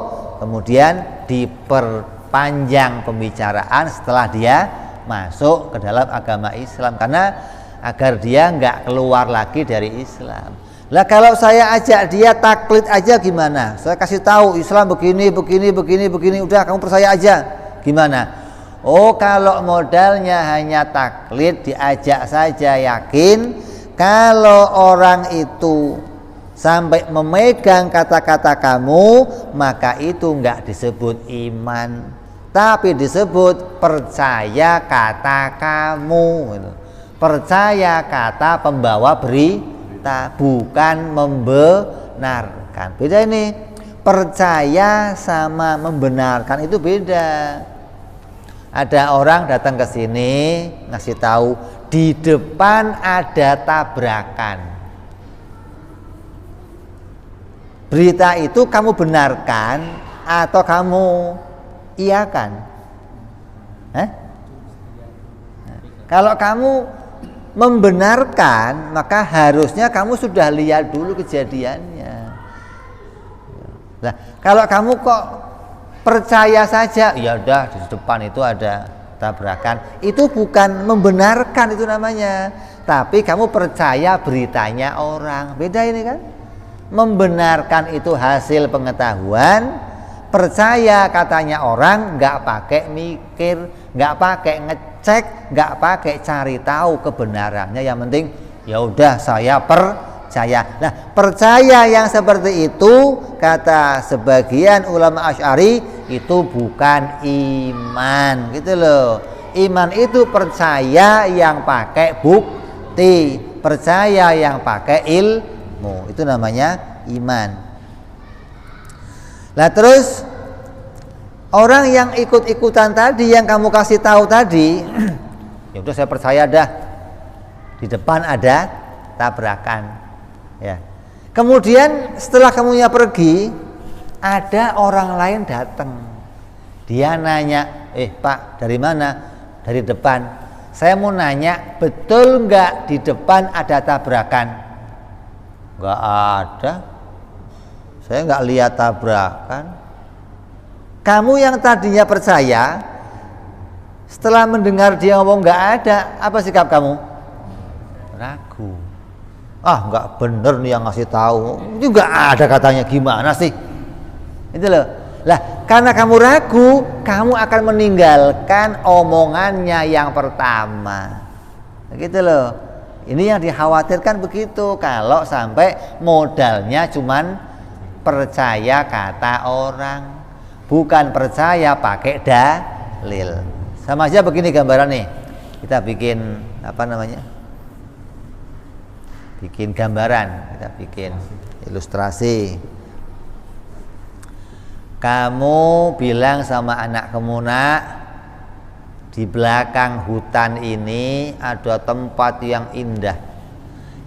Speaker 1: kemudian diperpanjang pembicaraan setelah dia masuk ke dalam agama Islam, karena agar dia nggak keluar lagi dari Islam. Lah kalau saya ajak dia taklid aja gimana? Saya kasih tahu Islam begini, udah kamu percaya aja. Gimana? Oh, kalau modalnya hanya taklid, diajak saja, yakin kalau orang itu sampai memegang kata-kata kamu, maka itu enggak disebut iman, tapi disebut percaya kata kamu. Percaya kata pembawa berita, bukan membenarkan. Beda ini, percaya sama membenarkan itu beda. Ada orang datang ke sini ngasih tahu di depan ada tabrakan. Berita itu kamu benarkan atau kamu iakan? Kalau kamu membenarkan, maka harusnya kamu sudah lihat dulu kejadiannya. Nah, kalau kamu kok percaya saja, ya udah di depan itu ada tabrakan, itu bukan membenarkan itu namanya, tapi kamu percaya beritanya orang. Beda ini kan? Membenarkan itu hasil pengetahuan, percaya katanya orang, nggak pakai mikir, nggak pakai ngecek, nggak pakai cari tahu kebenarannya. Yang penting ya udah saya percaya. Nah, percaya yang seperti itu kata sebagian ulama Asy'ari itu bukan iman, gitu loh. Iman itu percaya yang pakai bukti, percaya yang pakai ilmu, itu namanya iman. Lah terus orang yang ikut-ikutan tadi, yang kamu kasih tahu tadi, ya udah saya percaya dah, di depan ada tabrakan, ya. Kemudian setelah kamunya pergi, ada orang lain datang, dia nanya, Pak dari mana? Dari depan. Saya mau nanya, betul nggak di depan ada tabrakan? Nggak ada, saya nggak lihat tabrakan. Kamu yang tadinya percaya, setelah mendengar dia ngomong nggak ada, apa sikap kamu? Ragu. Nggak bener nih yang ngasih tahu, juga ada katanya, gimana sih? Itu loh. Lah, karena kamu ragu, kamu akan meninggalkan omongannya yang pertama. Gitu loh. Ini yang dikhawatirkan begitu, kalau sampai modalnya cuman percaya kata orang, bukan percaya pakai dalil. Sama aja begini gambaran nih. Kita bikin apa namanya? Bikin gambaran, kita bikin ilustrasi. Kamu bilang sama anak kamu, nak, di belakang hutan ini ada tempat yang indah,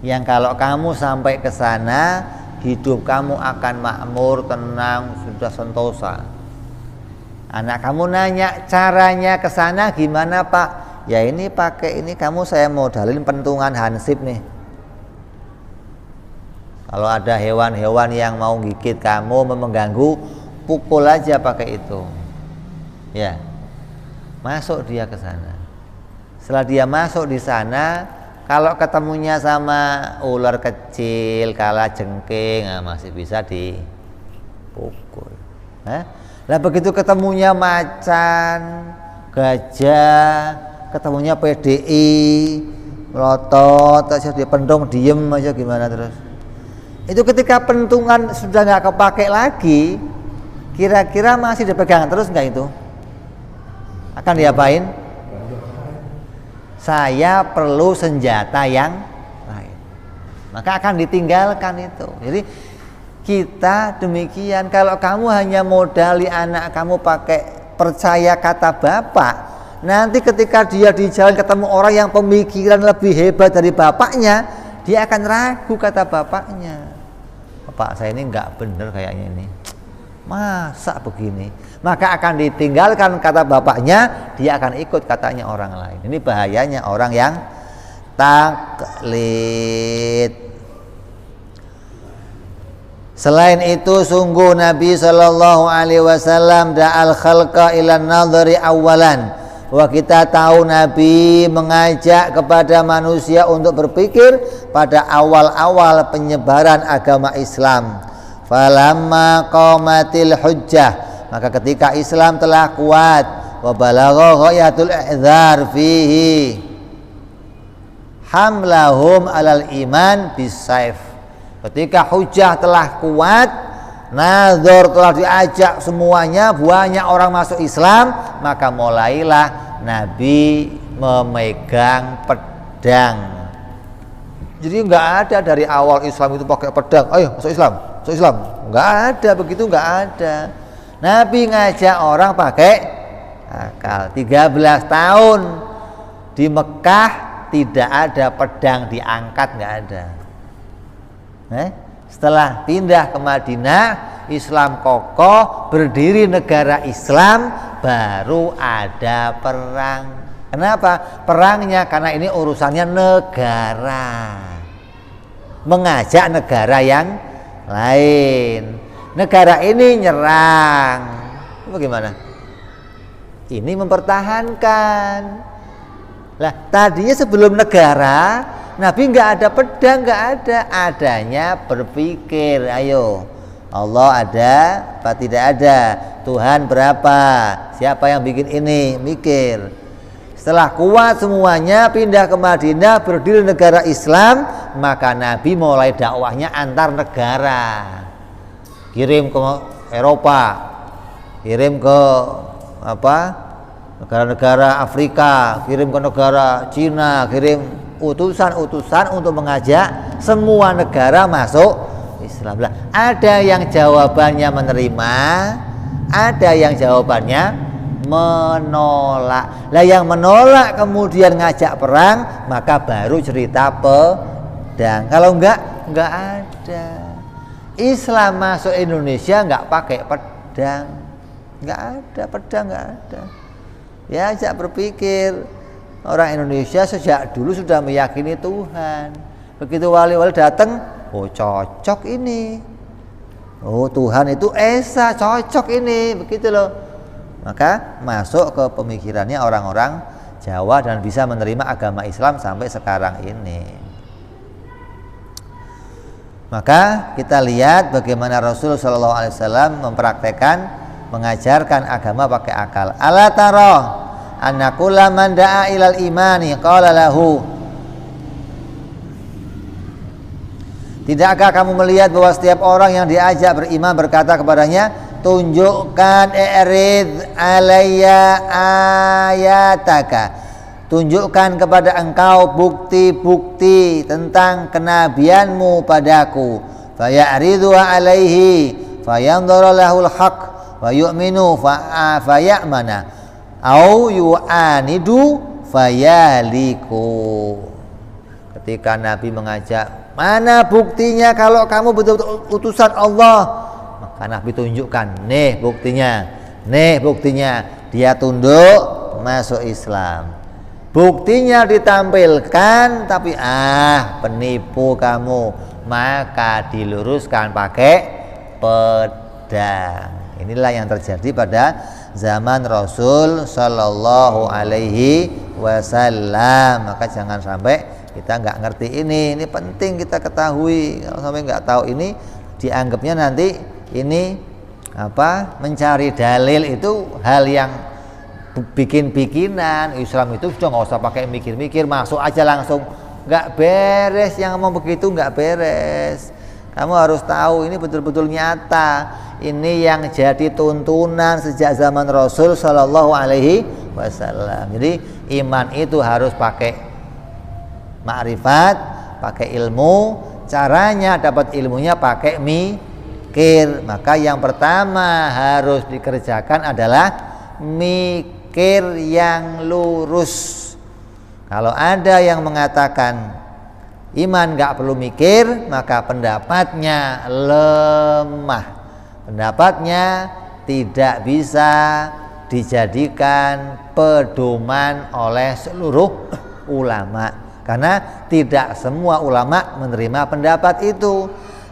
Speaker 1: yang kalau kamu sampai ke sana, hidup kamu akan makmur, tenang, sudah sentosa. Anak kamu nanya, caranya ke sana gimana, Pak? Ya ini pakai ini, kamu saya modalin pentungan hansip nih. Kalau ada hewan-hewan yang mau gigit kamu, mengganggu, pukul aja pakai itu. Ya. Masuk dia ke sana. Setelah dia masuk di sana, kalau ketemunya sama ular kecil, kalajengking, masih bisa dipukul. Lah begitu ketemunya macan, gajah, ketemunya PDI, melotot, aja dia pendong diem aja gimana terus. Itu ketika pentungan sudah nggak kepake lagi, kira-kira masih dipegang terus nggak itu? Akan diapain? Saya perlu senjata yang lain, maka akan ditinggalkan itu. Jadi kita demikian, kalau kamu hanya modali anak kamu pakai
Speaker 2: percaya kata bapak, nanti ketika dia di jalan ketemu orang yang pemikiran lebih hebat dari bapaknya, dia akan ragu kata bapaknya. Bapak saya ini nggak bener kayaknya ini, masa begini? Maka akan ditinggalkan kata bapaknya, dia akan ikut katanya orang lain. Ini bahayanya orang yang taklid. Selain itu sungguh Nabi Shallallahu Alaihi Wasallam da'al khalqa ilan nadhari awalan. Wah, kita tahu Nabi mengajak kepada manusia untuk berpikir pada awal-awal penyebaran agama Islam. Falamma qamatil hujjah, maka ketika Islam telah kuat, wa balagha ghayatul i'dzar fihi hamlahum alal iman bisayf. Ketika hujah telah kuat, nazar telah diajak semuanya, banyak orang masuk Islam, maka mulailah Nabi memegang pedang. Jadi nggak ada dari awal Islam itu pakai pedang, ayo masuk Islam, masuk Islam. Nggak ada begitu, nggak ada. Nabi ngajak orang pakai akal. 13 tahun di Mekah tidak ada pedang diangkat, nggak ada. Setelah pindah ke Madinah, Islam kokoh, berdiri negara Islam, baru ada perang. Kenapa? Perangnya karena ini urusannya negara, mengajak negara yang lain. Negara ini nyerang, bagaimana? Ini mempertahankan. Lah, tadinya sebelum negara, Nabi nggak ada pedang, nggak ada, adanya berpikir. Ayo, Allah ada apa tidak ada? Tuhan berapa? Siapa yang bikin ini? Mikir. Setelah kuat semuanya, pindah ke Madinah, berdiri negara Islam, maka Nabi mulai dakwahnya antar negara. Kirim ke Eropa, kirim ke negara-negara Afrika, kirim ke negara Cina, kirim utusan-utusan untuk mengajak semua negara masuk Islam. Lah, ada yang jawabannya menerima, ada yang jawabannya menolak. Lah, yang menolak kemudian ngajak perang, maka baru cerita pedang. Kalau enggak ada. Islam masuk Indonesia enggak pakai pedang, enggak ada pedang, enggak ada. Ya, ajak berpikir. Orang Indonesia sejak dulu sudah meyakini Tuhan. Begitu wali-wali datang, oh cocok ini. Oh, Tuhan itu esa, cocok ini, begitu loh. Maka masuk ke pemikirannya orang-orang Jawa dan bisa menerima agama Islam sampai sekarang ini. Maka kita lihat bagaimana Rasul Shallallahu Alaihi Wasallam mempraktekkan, mengajarkan agama pakai akal. Ala tara anna kulla man da'a ilal imani qala lahu, tidakkah kamu melihat bahwa setiap orang yang diajak beriman berkata kepadanya, tunjukkan i'rid alayya ayataka, tunjukkan kepada engkau bukti-bukti tentang kenabianmu padaku. Faya'ridu alaihi fayanzura lahul haq wa yu'minu faya'mana au yu'anidu fayaliku. Ketika Nabi mengajak, mana buktinya kalau kamu betul-betul utusan Allah? Maka Nabi tunjukkan, nih buktinya, dia tunduk masuk Islam. Buktinya ditampilkan, tapi penipu kamu, maka diluruskan pakai pedang. Inilah yang terjadi pada zaman Rasul Sallallahu Alaihi Wasallam. Maka jangan sampai kita nggak ngerti ini penting kita ketahui. Kalau sampai nggak tahu ini, dianggapnya nanti ini mencari dalil itu hal yang bikin-bikinan. Islam itu sudah nggak usah pakai mikir-mikir, masuk aja langsung. Nggak beres, yang ngomong begitu nggak beres. Kamu harus tahu ini betul-betul nyata. Ini yang jadi tuntunan sejak zaman Rasul Sallallahu Alaihi Wasallam. Jadi iman itu harus pakai ma'rifat, pakai ilmu. Caranya dapat ilmunya pakai mikir. Maka yang pertama harus dikerjakan adalah mikir yang lurus. Kalau ada yang mengatakan iman nggak perlu mikir, maka pendapatnya lemah. Pendapatnya tidak bisa dijadikan pedoman oleh seluruh ulama, karena tidak semua ulama menerima pendapat itu.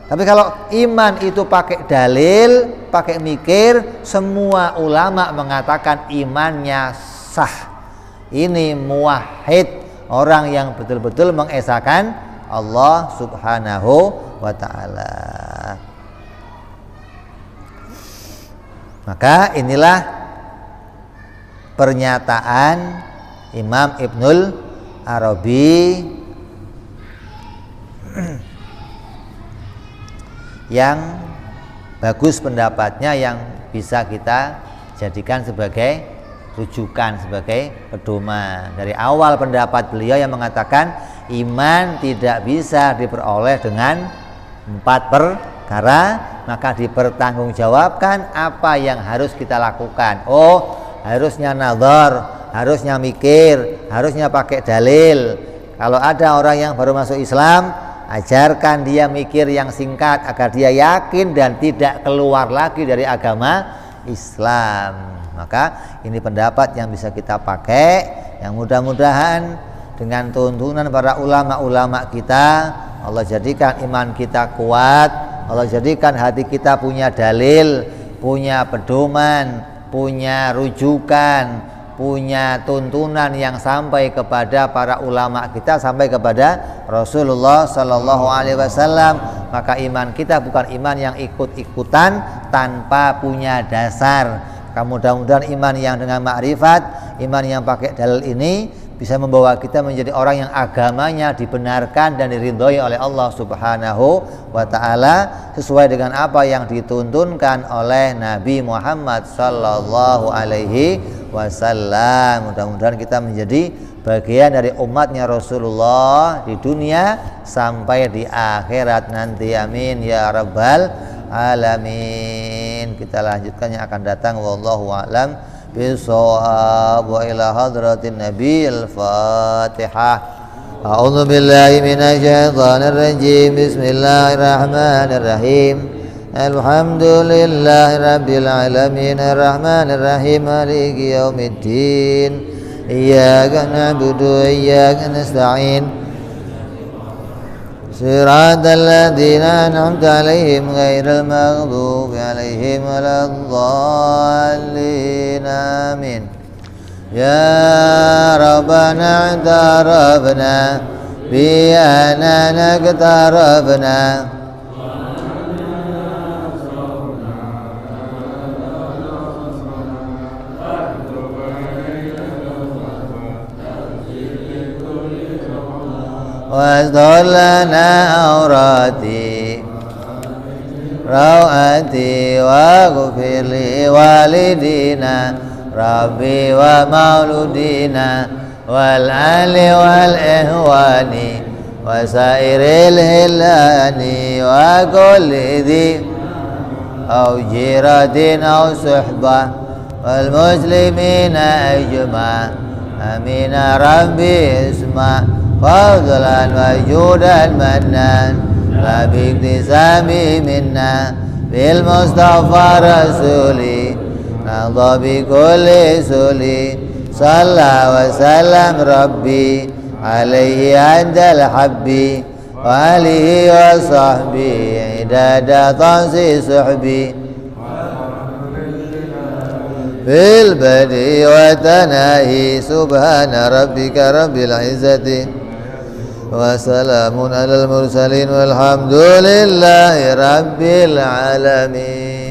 Speaker 2: Tapi kalau iman itu pakai dalil, pakai mikir, semua ulama mengatakan imannya sah. Ini muwahhid, orang yang betul-betul mengesahkan Allah Subhanahu wa ta'ala. Maka inilah pernyataan Imam Ibnul Arabi yang bagus pendapatnya, yang bisa kita jadikan sebagai rujukan, sebagai pedoman. Dari awal pendapat beliau yang mengatakan iman tidak bisa diperoleh dengan 4 perkara, maka dipertanggungjawabkan apa yang harus kita lakukan. Oh, harusnya nazar, harusnya mikir, harusnya pakai dalil. Kalau ada orang yang baru masuk Islam, ajarkan dia mikir yang singkat agar dia yakin dan tidak keluar lagi dari agama Islam. Maka ini pendapat yang bisa kita pakai, yang mudah-mudahan dengan tuntunan para ulama-ulama kita, Allah jadikan iman kita kuat, Allah jadikan hati kita punya dalil, punya pedoman, punya rujukan, punya tuntunan yang sampai kepada para ulama kita, sampai kepada Rasulullah Sallallahu Alaihi Wasallam. Maka iman kita bukan iman yang ikut-ikutan tanpa punya dasar. Mudah-mudahan iman yang dengan ma'rifat, iman yang pakai dalil ini bisa membawa kita menjadi orang yang agamanya dibenarkan dan diridhoi oleh Allah Subhanahu wa ta'ala, sesuai dengan apa yang dituntunkan oleh Nabi Muhammad sallallahu alaihi wasallam. Mudah-mudahan kita menjadi bagian dari umatnya Rasulullah di dunia sampai di akhirat nanti. Amin ya rabbal alamin. Kita lanjutkan yang akan datang. Wallahu a'lam bishawab. Wa ila hadratin nabiyil fatihah. A'udzu billahi minasy syaithanir rajim. Bismillahirrahmanirrahim. Alhamdulillahi rabbil alamin arrahmanir rahim maliki yaumiddin. Iyyaka na'budu wa iyyaka nasta'in. صراط الذين أنعمت عليهم غير المغضوب عليهم ولا الضالين آمين. يا ربنا اعترفنا بأننا اقترفنا واستغفر لنا عوراتي روعتي واغفر لوالدينا ربي ومولودينا والآل والإخوان وسائر الهلان وكل ذي أو جيرة أو صحبة والمسلمين أجمع آمين ربي اسمع فضلا وجودا منان فباكتسام منا بالمصطفى رسولي نضى بكل سولي صلى وسلم ربي عليه عند الحب وآله وصحبه عداد طنسي صحبي بالبدء وتناهي سبحان ربك رب العزة وسلام على المرسلين والحمد لله رب العالمين.